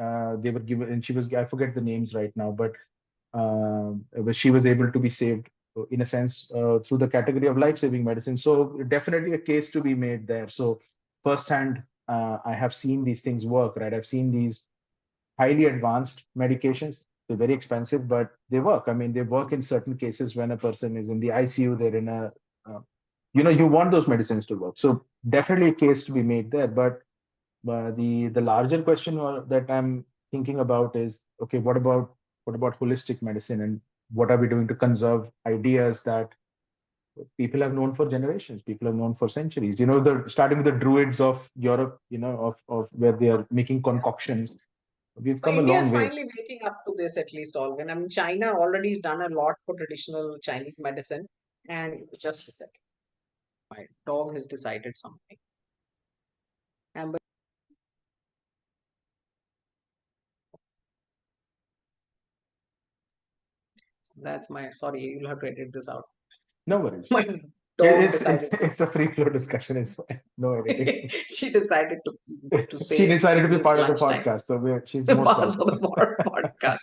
they were given, and she was, I forget the names right now, but she was able to be saved in a sense through the category of life-saving medicine. So definitely a case to be made there. So firsthand, I have seen these things work, right? I've seen these highly advanced medications. They're very expensive, but they work. I mean, they work in certain cases when a person is in the ICU, they're in uh, you want those medicines to work. So definitely a case to be made there. But the larger question that I'm thinking about is, okay, what about holistic medicine, and what are we doing to conserve ideas that people have known for generations, people have known for centuries. The starting with the druids of Europe, of where they are making concoctions. We've So come a India is long way. finally waking up to this, at least, Alvin. I mean, China already has done a lot for traditional Chinese medicine. And just a second, my dog has decided something. Amber, that's my, sorry, you'll have to edit this out. No worries. My It- dog It's it's decided it's a free flow discussion. It's fine. No editing. she decided to She say decided to be it's part of the lunchtime. podcast, so she's The most parts of welcome. the podcast.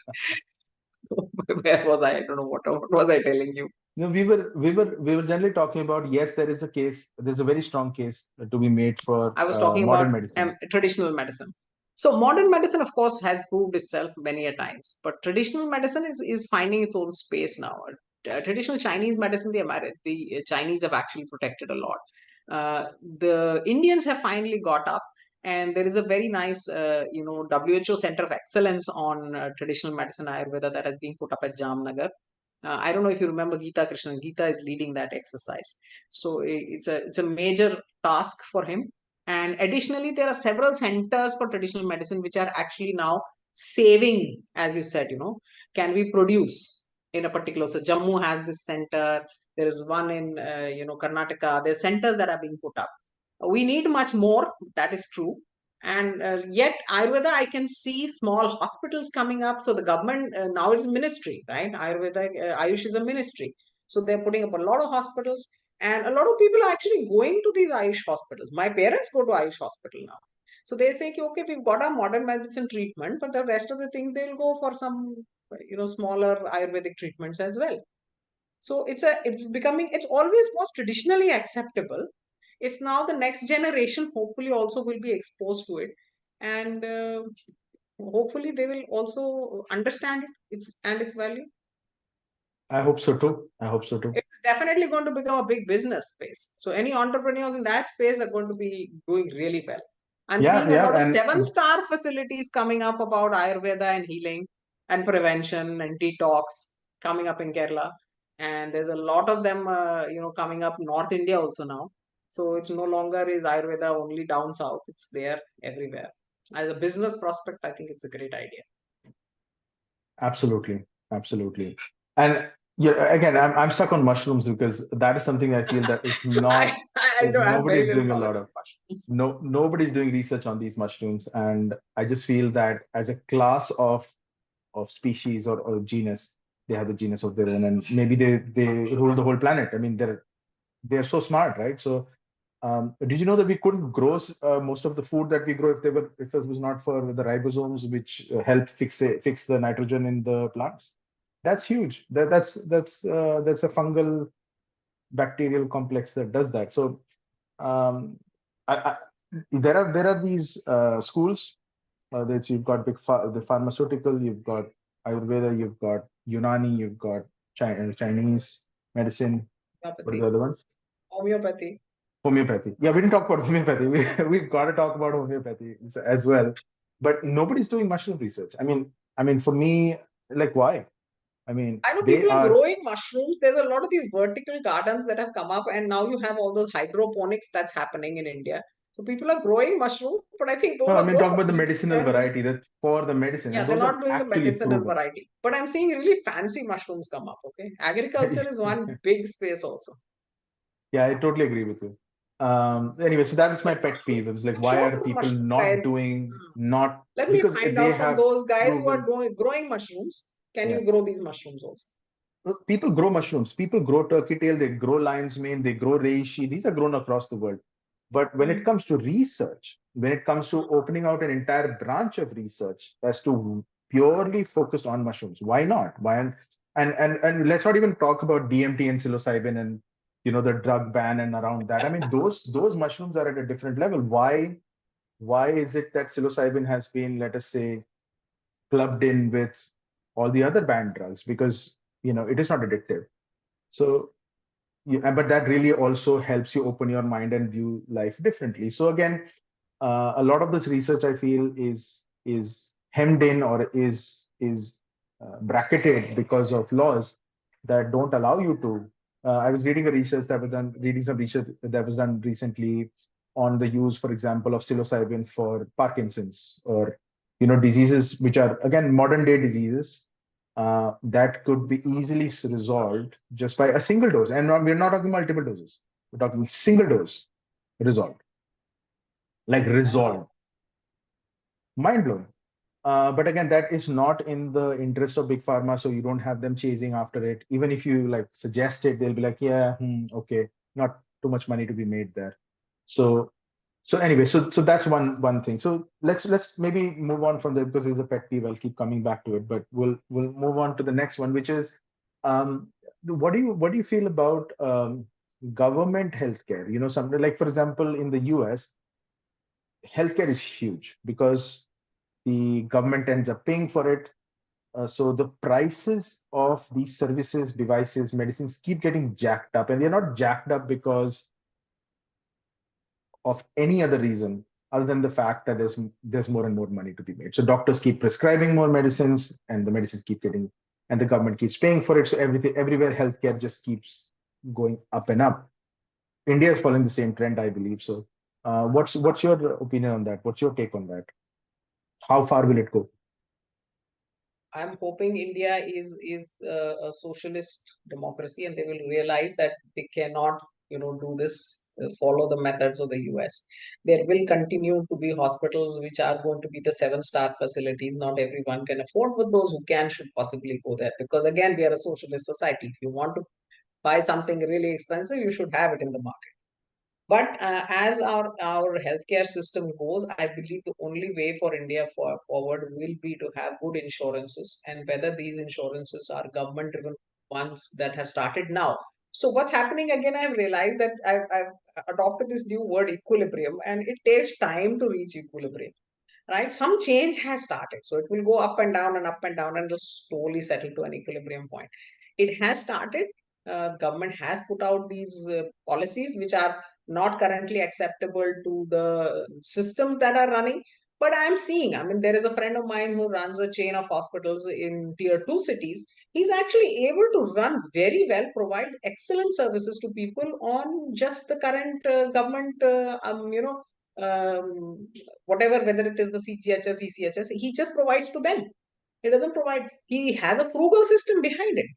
Where was I? I don't know what was I telling you. No, we were generally talking about, yes, there is a case. There's a very strong case to be made for I was talking about modern medicine. traditional medicine. So modern medicine, of course, has proved itself many a times, but traditional medicine is finding its own space now. Traditional Chinese medicine, the Chinese have actually protected a lot. The Indians have finally got up, and there is a very nice, WHO Center of Excellence on traditional medicine Ayurveda that has been put up at Jamnagar. I don't know if you remember Geeta Krishnan. Geeta is leading that exercise. So it's a major task for him. And additionally, there are several centers for traditional medicine which are actually now saving, as you said, can we produce in a particular. So Jammu has this center. There is one in Karnataka. There's centers that are being put up. We need much more. That is true. And yet, Ayurveda, I can see small hospitals coming up. So the government now it's ministry, right? Ayurveda, Ayush is a ministry. So they're putting up a lot of hospitals, and a lot of people are actually going to these Ayush hospitals. My parents go to Ayush hospital now. So they say, okay, we've got our modern medicine treatment, but the rest of the things they'll go for some, smaller Ayurvedic treatments as well. So it's always was traditionally acceptable. It's now the next generation hopefully also will be exposed to it, and hopefully they will also understand its value. I hope so too. I hope so too. It's definitely going to become a big business space. So any entrepreneurs in that space are going to be doing really well. I'm Yeah, seeing a yeah, lot of and 7-star facilities coming up about Ayurveda and healing and prevention and detox coming up in Kerala. And there's a lot of them, coming up North India also now. So it's no longer is Ayurveda only down south. It's there everywhere. As a business prospect, I think it's a great idea. absolutely, absolutely. And yeah, again, I'm stuck on mushrooms because that is something I feel that is I, not I is don't have very nobody's little doing a lot knowledge of of. mushrooms. Nobody's doing research on these mushrooms, and I just feel that as a class of species or genus, they have a genus of their own, and maybe they rule the whole planet. I mean, they're so smart, right? So Did you know that we couldn't grow most of the food that we grow if it was not for the ribosomes which help fix the nitrogen in the plants? That's huge. That's a fungal bacterial complex that does that. So um, I, there are these schools that you've got the pharmaceutical, you've got Ayurveda, you've got Unani, you've got Chinese medicine. What are the other ones? Homeopathy. Homeopathy. Yeah, we didn't talk about homeopathy. We've got to talk about homeopathy as well. But nobody's doing mushroom research. I mean, for me, like, why? I mean, I know they people are are. growing mushrooms. There's a lot of these vertical gardens that have come up, and now you have all those hydroponics that's happening in India. So people are growing mushrooms, but I think No, those I are mean, more talking for about the eating medicinal than, variety that for the medicine, yeah, and they're those are not doing the actually medicinal proven. variety. But I'm seeing really fancy mushrooms come up. Okay, agriculture is one big space also. Yeah, I totally agree with you. Anyway, so that is my But pet peeve. It was like, I'm why sure are those people mushroom not guys. doing not Let me because find they out from have those guys who are proven. growing mushrooms. Can Yeah. you grow these mushrooms also? People grow mushrooms, people grow turkey tail, they grow lion's mane, they grow reishi. These are grown across the world. But when it Hmm. comes to research, when it comes to opening out an entire branch of research as to purely focused on mushrooms, why not? Why and let's not even talk about DMT and psilocybin and the drug ban and around that. I mean, those mushrooms are at a different level. Why is it that psilocybin has been, let us say, clubbed in with all the other banned drugs? Because it is not addictive. So but that really also helps you open your mind and view life differently. So again, a lot of this research I feel is hemmed in or is bracketed because of laws that don't allow you to. I was reading some research that was done recently on the use, for example, of psilocybin for Parkinson's or diseases which are again modern day diseases that could be easily resolved just by a single dose. And we're not talking multiple doses. We're talking single dose resolved, like resolved. Wow. Mind blowing. But again, that is not in the interest of big pharma, so you don't have them chasing after it. Even if you like suggest it, they'll be like, yeah, okay, not too much money to be made there. So anyway, so that's one thing. So let's maybe move on from there because it's a pet peeve. I'll keep coming back to it, but we'll move on to the next one, which is what do you feel about government healthcare? Something like, for example, in the US, healthcare is huge because the government ends up paying for it. So the prices of these services, devices, medicines keep getting jacked up, and they're not jacked up because of any other reason other than the fact that there's more and more money to be made. So doctors keep prescribing more medicines, and the medicines keep getting, and the government keeps paying for it. So everywhere, healthcare just keeps going up and up. India is following the same trend, I believe. So, what's your opinion on that? What's your take on that? How far will it go? I'm hoping India is a socialist democracy, and they will realize that they cannot, do this, follow the methods of the US. There will continue to be hospitals which are going to be the seven-star facilities. Not everyone can afford, but those who can should possibly go there. Because again, we are a socialist society. If you want to buy something really expensive, you should have it in the market. But as our healthcare system goes, I believe the only way for India forward will be to have good insurances, and whether these insurances are government-driven ones that have started now. So what's happening again? I've realized that I've adopted this new word equilibrium, and it takes time to reach equilibrium, right? Some change has started. So it will go up and down and up and down and just slowly settle to an equilibrium point. It has started. Government has put out these policies which are not currently acceptable to the systems that are running. But I'm seeing, I mean, there is a friend of mine who runs a chain of hospitals in tier two cities. He's actually able to run very well, provide excellent services to people on just the current government, um, whatever, whether it is the CGHS, ECHS, he just provides to them. He doesn't provide, he has a frugal system behind it.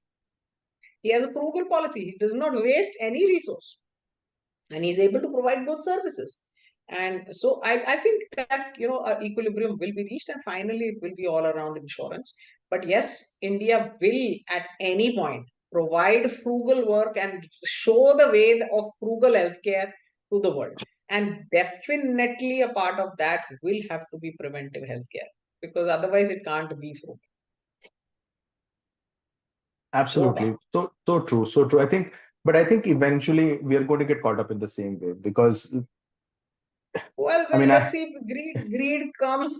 He has a frugal policy. He does not waste any resource, and he's able to provide good services. And so I think that, equilibrium will be reached, and finally it will be all around insurance. But yes, India will at any point provide frugal work and show the way of frugal healthcare to the world. And definitely a part of that will have to be preventive healthcare, because otherwise it can't be fruit. Absolutely. So true. So true. But I think eventually we are going to get caught up in the same way because Well, I mean, let's see if greed comes,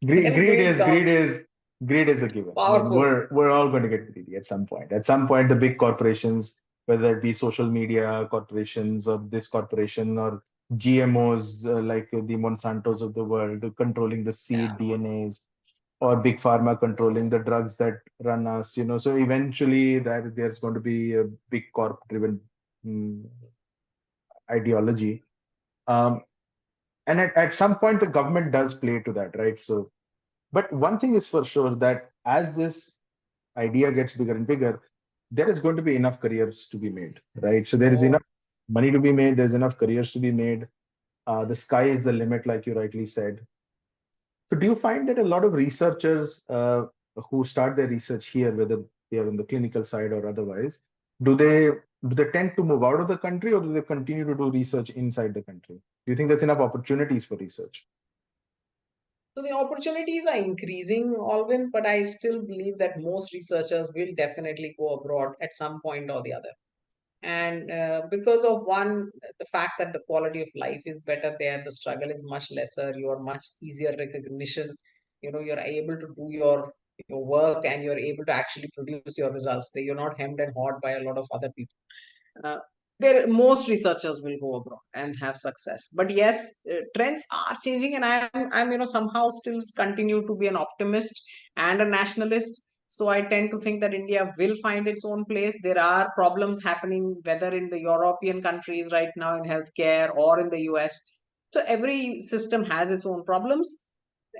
greed, then greed greed is greed comes. is greed is a given. I mean, Powerful. we're all going to get greedy at some point. At some point, the big corporations, whether it be social media corporations or this corporation or GMOs like the Monsantos of the world, controlling the seed Yeah. DNAs, or big pharma controlling the drugs that run us. So eventually, that there's going to be a big corp-driven mm, ideology. Um, and at some point, the government does play to that, right? So but one thing is for sure that as this idea gets bigger and bigger, there is going to be enough careers to be made, right? So there is Oh, enough money to be made, there's enough careers to be made. The sky is the limit, like you rightly said. So do you find that a lot of researchers who start their research here, whether they are on the clinical side or otherwise, do they tend to move out of the country or do they continue to do research inside the country? Do you think there's enough opportunities for research? so the opportunities are increasing, Alvin, but I still believe that most researchers will definitely go abroad at some point or the other. And because of one, the fact that the quality of life is better there, the struggle is much lesser, you are much easier recognition, you're able to do your work, and you're able to actually produce your results. You're not hemmed and hawed by a lot of other people. uh, most researchers will go abroad and have success, but yes, trends are changing, and I'm somehow still continue to be an optimist and a nationalist. So I tend to think that India will find its own place. There are problems happening, whether in the European countries right now in healthcare or in the US. So every system has its own problems.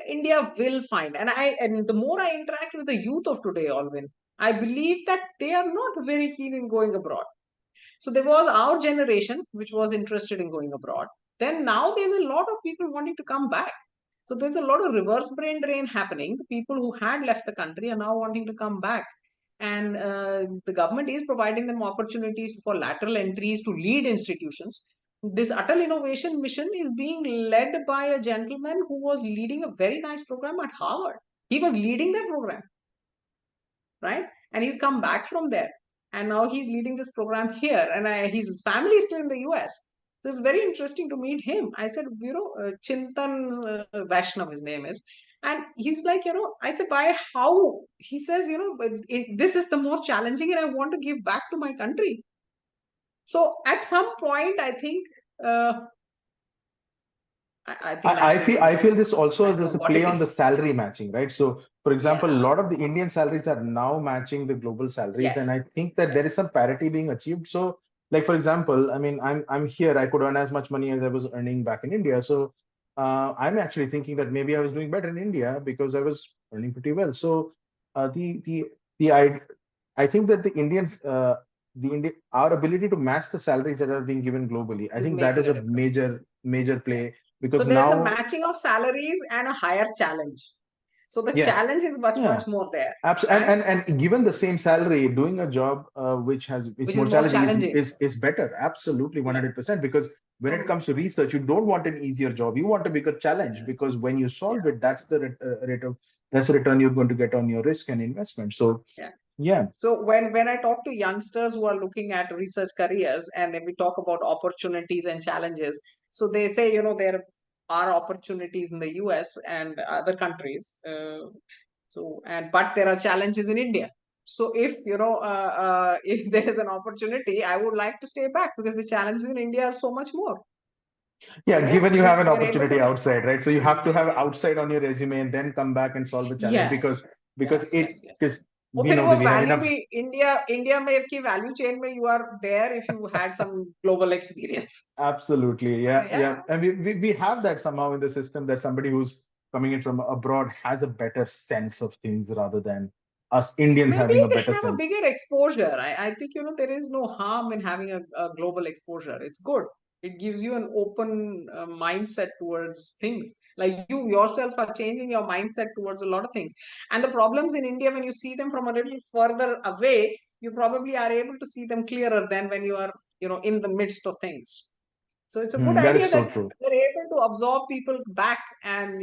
India will find, and the more I interact with the youth of today, Alvin, I believe that they are not very keen in going abroad. So there was our generation which was interested in going abroad. Then now there's a lot of people wanting to come back. So there's a lot of reverse brain drain happening. The people who had left the country are now wanting to come back. And the government is providing them opportunities for lateral entries to lead institutions. This Atal Innovation Mission is being led by a gentleman who was leading a very nice program at Harvard. He was leading that program, right? And he's come back from there, and now he's leading this program here. And his family is still in the US. So it's very interesting to meet him. I said, Chintan Vaishnav, his name is. And he's like, I said, why, how? He says, but this is the more challenging, and I want to give back to my country. So at some point, I think, I think nationalism I will feel come. this also I as don't know a what play it on the is. salary matching, right? So, for example, a Yeah. lot of the Indian salaries are now matching the global salaries, and I Yes. think that there is Yes. some parity being achieved. So, like for example, I mean, I'm here, I could earn as much money as I was earning back in India. So, I'm actually thinking that maybe I was doing better in India because I was earning pretty well. So, the I think that our ability to match the salaries that are being given globally, I Is think that making is a a difference. major Yeah. play So because there's a now. matching of salaries and a higher challenge. So the Yeah, challenge is much, yeah, much more there, absolutely. right? And given the same salary, doing a job which has is Which is more more challenging challenging. is better. Absolutely, Yeah. 100%. Because when it True. comes to research, you don't want an easier job. You want a bigger challenge Yeah. because when you Yeah. solve it, that's the return you're going to get on your risk and investment. So Yeah. yeah, So when I talk to youngsters who are looking at research careers, and then we talk about opportunities and challenges, so they say, there are opportunities in the US and other countries. But there are challenges in India. So if if there is an opportunity, I would like to stay back because the challenges in India are so much more. So yeah. yes, Given you have an we are able opportunity to. outside, right? So you have to have outside on your resume and then come back and solve the challenge Yes, because yes, it yes, yes. is वो we फिर know वो that we have value enough. भी India में की value chain में you are there if you had some global experience. Absolutely. Yeah. Yeah, Yeah. And we have that somehow in the system that somebody who's coming in from abroad has a better sense of things rather than us Indians maybe having a they better have a sense. bigger exposure. I think there is no harm in having a global exposure. It's good. It gives you an open mindset towards things. Like you yourself are changing your mindset towards a lot of things. And the problems in India, when you see them from a little further away, you probably are able to see them clearer than when you are in the midst of things. So it's a good That idea is so that true. they're able to absorb people back and,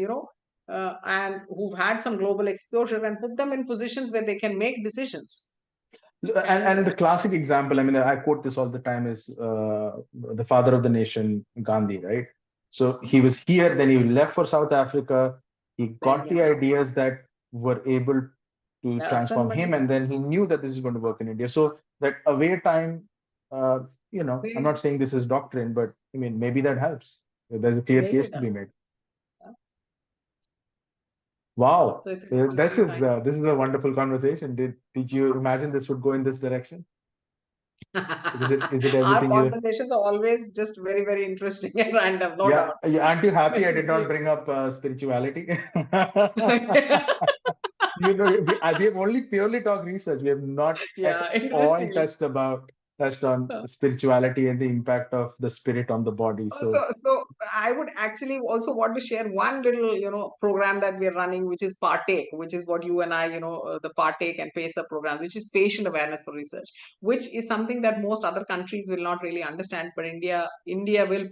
and who've had some global exposure and put them in positions where they can make decisions. And the classic example, I mean, I quote this all the time, is the father of the nation, Gandhi, right? So he was here, then he left for South Africa. He Then, got the ideas that were able to Nelson transform him, and Mandela. then he knew that this is going to work in India. So that away time, I'm They, not saying this is doctrine, but I mean, maybe that helps. There's a clear maybe case to be that's. made. Wow, So it's an this interesting is time. this is a wonderful conversation. Did you imagine this would go in this direction? Is it Our everything you? conversations are always just very, very interesting and random, no Yeah, doubt. yeah. Aren't you happy I did not bring up spirituality? We have only purely talked research. We have not at Yeah, all interestingly. touched on spirituality and the impact of the spirit on the body. So So I would actually also want to share one little, program that we are running, which is Partake, which is what you and I, the Partake and PACER programs, which is patient awareness for research, which is something that most other countries will not really understand, but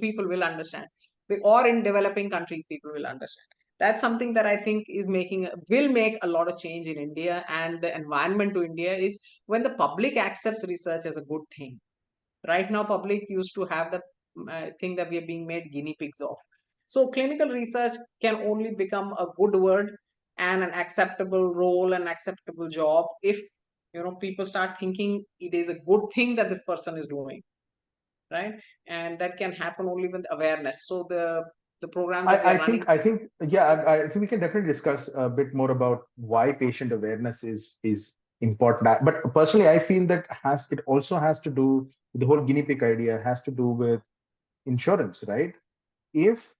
people will understand, or in developing countries, people will understand. That's something that I think will make a lot of change in India, and the environment to India is when the public accepts research as a good thing. Right now, public used to have the thing that we are being made guinea pigs of. So clinical research can only become a good word and an acceptable role and acceptable job if people start thinking it is a good thing that this person is doing, right? And that can happen only with awareness. So the program that we are running. I think we can definitely discuss a bit more about why patient awareness is important. But personally, I feel that it also has to do, the whole guinea pig idea has to do with insurance, right? If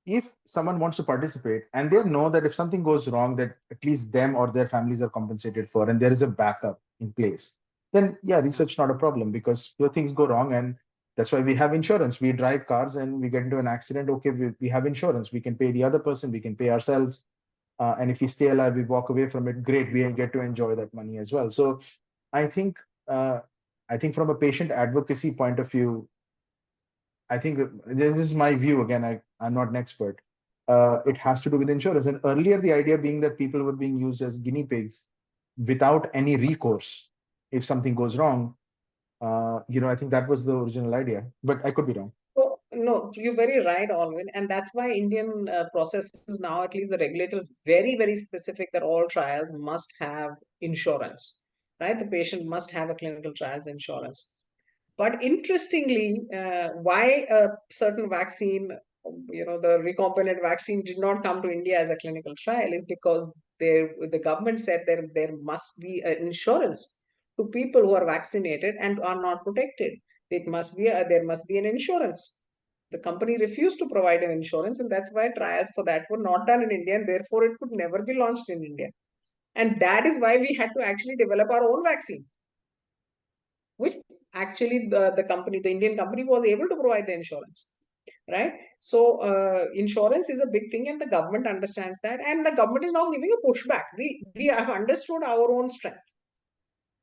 if someone wants to participate and they know that if something goes wrong, that at least them or their families are compensated for, and there is a backup in place, then yeah, research not a problem, because things go wrong, and that's why we have insurance. We drive cars and we get into an accident, okay, we have insurance, we can pay the other person, we can pay ourselves, and if we stay alive, we walk away from it, great, we get to enjoy that money as well. So i think uh, I think from a patient advocacy point of view, I think this is my view. Again, I'm not an expert. It has to do with insurance. And earlier, the idea being that people were being used as guinea pigs without any recourse if something goes wrong. I think that was the original idea, but I could be wrong. So, no, you're very right, Alvin. And that's why Indian processes now, at least the regulator is very, very specific that all trials must have insurance, right? The patient must have a clinical trials insurance. But interestingly, why a certain vaccine, the recombinant vaccine did not come to India as a clinical trial is because the government said there must be an insurance to people who are vaccinated and are not protected. There must be an insurance. The company refused to provide an insurance, and that's why trials for that were not done in India, and therefore it could never be launched in India. And that is why we had to actually develop our own vaccine, which actually the Indian company was able to provide the insurance, right? So insurance is a big thing, and the government understands that, and the government is now giving a pushback. We have understood our own strength.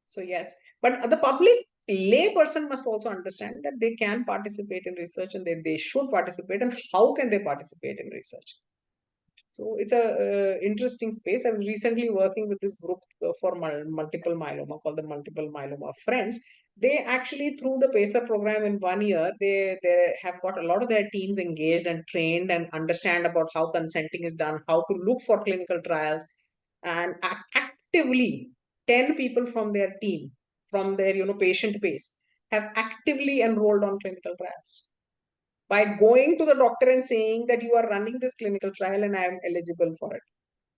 So yes, but the public lay person must also understand that they can participate in research and they should participate, and how can they participate in research. So it's a interesting space. I was recently working with this group for multiple myeloma called the Multiple Myeloma Friends. They actually, through the PACER program in 1 year, they have got a lot of their teams engaged and trained and understand about how consenting is done, how to look for clinical trials, and actively 10 people from their team, from their patient base, have actively enrolled on clinical trials by going to the doctor and saying that you are running this clinical trial and I am eligible for it.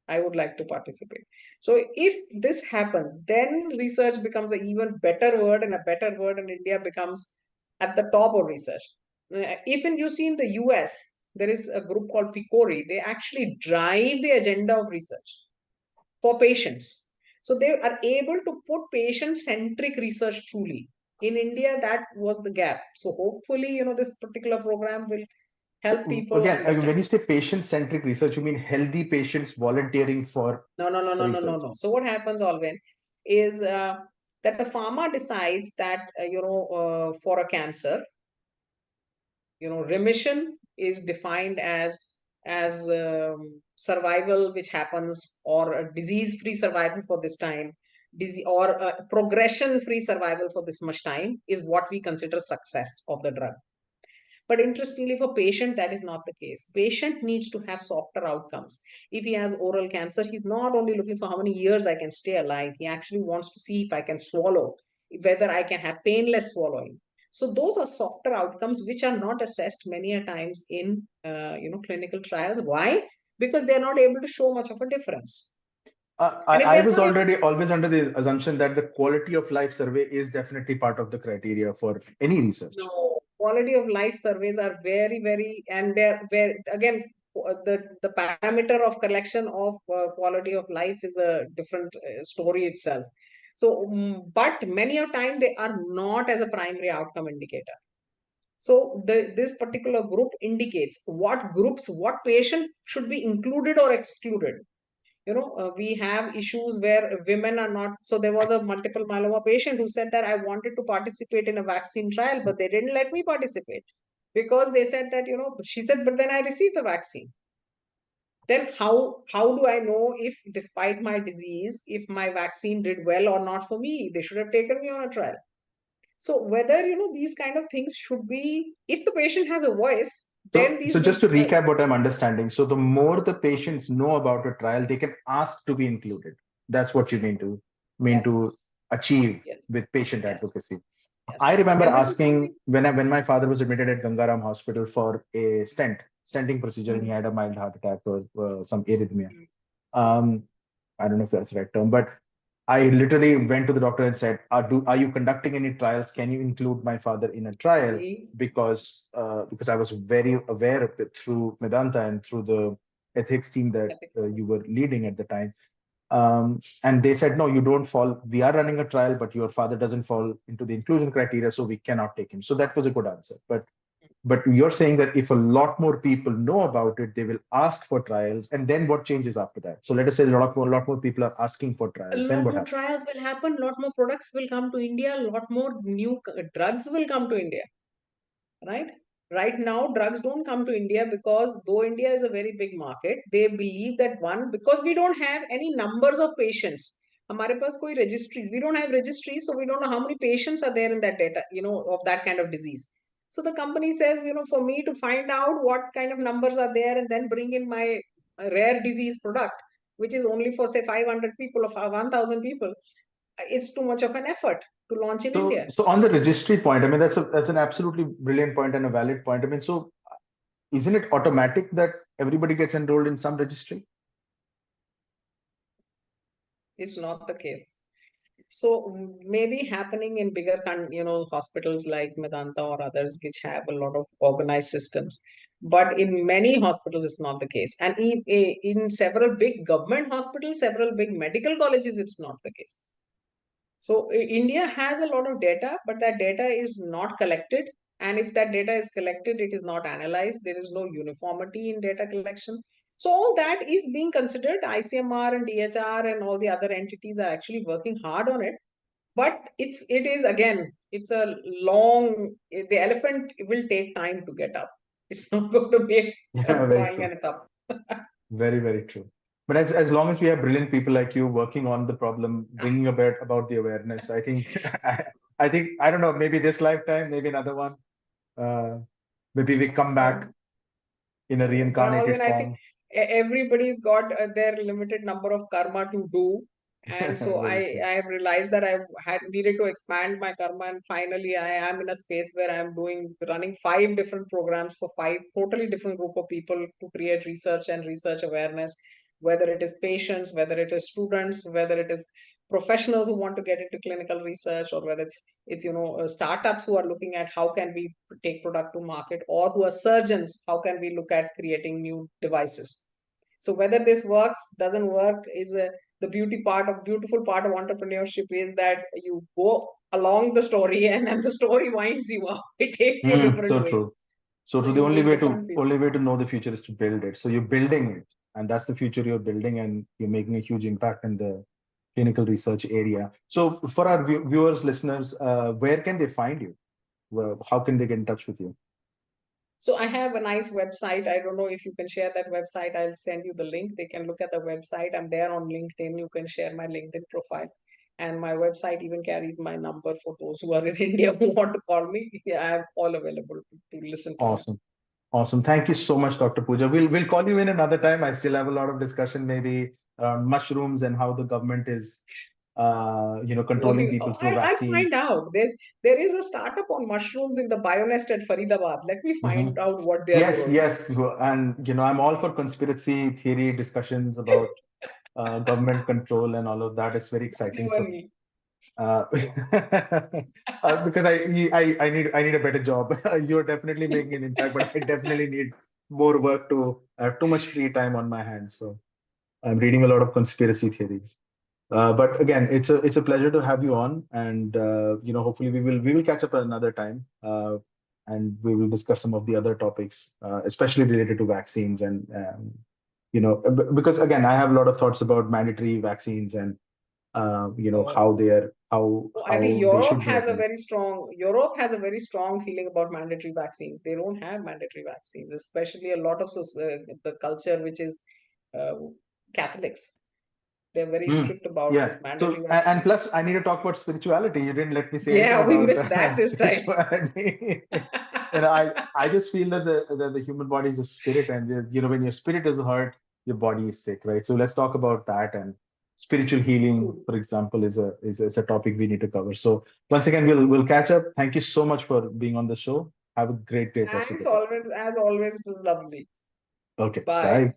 I would like to participate. So if this happens, then research becomes an even better word, and a better word in India becomes at the top of research. Even you see in the US, there is a group called PCORI. They actually drive the agenda of research for patients. So they are able to put patient-centric research truly. In India, that was the gap. So hopefully, this particular program will help So people again, understand. when you say patient-centric research, you mean healthy patients volunteering for No, no, no, no, no, no, research? no. So what happens, Alvin, is that the pharma decides that, for a cancer, remission is defined as survival which happens, or a disease free survival for this time, disease or a progression free survival for this much time is what we consider success of the drug. But interestingly, for patient, that is not the case. Patient needs to have softer outcomes. If he has oral cancer, he's not only looking for how many years I can stay alive, he actually wants to see if I can swallow, whether I can have painless swallowing. So those are softer outcomes which are not assessed many a times in clinical trials. Why? Because they're not able to show much of a difference. And if I they're was not able, already always under the assumption that the quality of life survey is definitely part of the criteria for any research. no, quality of life surveys are very, very, and they're very, again, the parameter of collection of quality of life is a different story itself. So, but many a time they are not as a primary outcome indicator. So this particular group indicates what groups, what patient should be included or excluded. We have issues where women are not. So there was a multiple myeloma patient who said that I wanted to participate in a vaccine trial, but they didn't let me participate because they said that, she said, but then I received the vaccine. Then how do I know if, despite my disease, if my vaccine did well or not for me? They should have taken me on a trial. So whether, these kind of things should be, if the patient has a voice, then So these just will, to recap what I'm understanding, so the more the patients know about a trial, they can ask to be included. That's what you mean to yes, achieve yes, with patient yes, advocacy. I yes. remember And this is asking something. when my father was admitted at Gangaram Hospital for a stenting procedure, and he Hmm, had a mild heart attack or some arrhythmia. hmm, Um, I don't know if that's the right term, but I literally went to the doctor and said, are you conducting any trials? Can you include my father in a trial? see, Because I was very aware of it through Medanta and through the ethics team that ethics of you were leading at the time. And they said, no, you don't fall. We are running a trial, but your father doesn't fall into the inclusion criteria, so we cannot take him. So that was a good answer. But you're saying that if a lot more people know about it, they will ask for trials, and then what changes after that? So let us say a lot more people are asking for a trials. Then lot what more happens? trials will happen, a lot more products will come to India, a lot more new drugs will come to India, right? Right now, drugs don't come to India because though India is a very big market, they believe that one, because we don't have any numbers of patients. हमारे पास कोई registries, we don't have registries, so we don't know how many patients are there in that data, of that kind of disease. So the company says, for me to find out what kind of numbers are there and then bring in my rare disease product, which is only for say 500 people or 1,000 people, it's too much of an effort to launch in So, India. so on the registry point, I mean, that's an absolutely brilliant point and a valid point. I mean, so isn't it automatic that everybody gets enrolled in some registry? It's not the case. So maybe happening in bigger, hospitals like Medanta or others, which have a lot of organized systems. But in many hospitals, it's not the case. And in several big government hospitals, several big medical colleges, it's not the case. So India has a lot of data, but that data is not collected. And if that data is collected, it is not analyzed. There is no uniformity in data collection. So all that is being considered. ICMR and DHR and all the other entities are actually working hard on it. But it is again, it's a long. The elephant will take time to get up. It's not going to be Yeah, very flying true. and it's up. Very, very true. But as long as we have brilliant people like you working on the problem, bringing about the awareness, I think I think I don't know, maybe this lifetime, maybe another one, uh, maybe we come back in a Now, I reincarnated mean, I think form. everybody's got their limited number of karma to do. And so Very true. I have realized that I had needed to expand my karma. And finally, I am in a space where I'm running 5 different programs for 5 totally different group of people to create research and research awareness, whether it is patients, whether it is students, whether it is professionals who want to get into clinical research, or whether it's startups who are looking at how can we take product to market, or who are surgeons, how can we look at creating new devices. So whether this works, doesn't work, is the beautiful part of entrepreneurship is that you go along the story and then the story winds you up. It takes you different So ways. true. So So true. The you only meet way to different people. only way to know the future is to build it. So you're building it, and that's the future you're building, and you're making a huge impact in the clinical research area. So for our viewers, listeners, where can they find you? How can they get in touch with you? So I have a nice website. I don't know if you can share that website. I'll send you the link. They can look at the website. I'm there on LinkedIn. You can share my LinkedIn profile. And my website even carries my number for those who are in India who want to call me. Yeah, I'm all available to listen to me. Awesome. Awesome. Thank you so much, Dr. Pooja. We'll call you in another time. I still have a lot of discussion, maybe mushrooms and how the government is, controlling Okay. people Oh, through I'll find vaccines. out. There is a startup on mushrooms in the Bionest at Faridabad. Let me find Mhm. out what they are Yes, growing. yes, and I'm all for conspiracy theory discussions about government control and all of that. It's very exciting You for and me. me. uh, because I need a better job. You're definitely making an impact, but I definitely need more work to I have too much free time on my hands. So I'm reading a lot of conspiracy theories. But again, it's a pleasure to have you on, and hopefully we will catch up another time, and we will discuss some of the other topics, especially related to vaccines, and because again, I have a lot of thoughts about mandatory vaccines and Oh. how they are how Oh, I think how they Europe should be has a abused. very strong feeling about mandatory vaccines. They don't have mandatory vaccines, especially a lot of the culture which is uh, Catholics. They're very Mm, strict about yeah. this mandatory So and vaccine. plus, I need to talk about spirituality. You didn't let me say anything Yeah, we about missed that this time. spirituality. I just feel that the human body is a spirit, and when your spirit is hurt, your body is sick, right? So let's talk about that. And spiritual healing, True. for example, is a topic we need to cover. So once again, we'll catch up. Thank you so much for being on the show. Have a great rest of Thanks the day. always, as always, it was lovely. Okay, Bye. bye.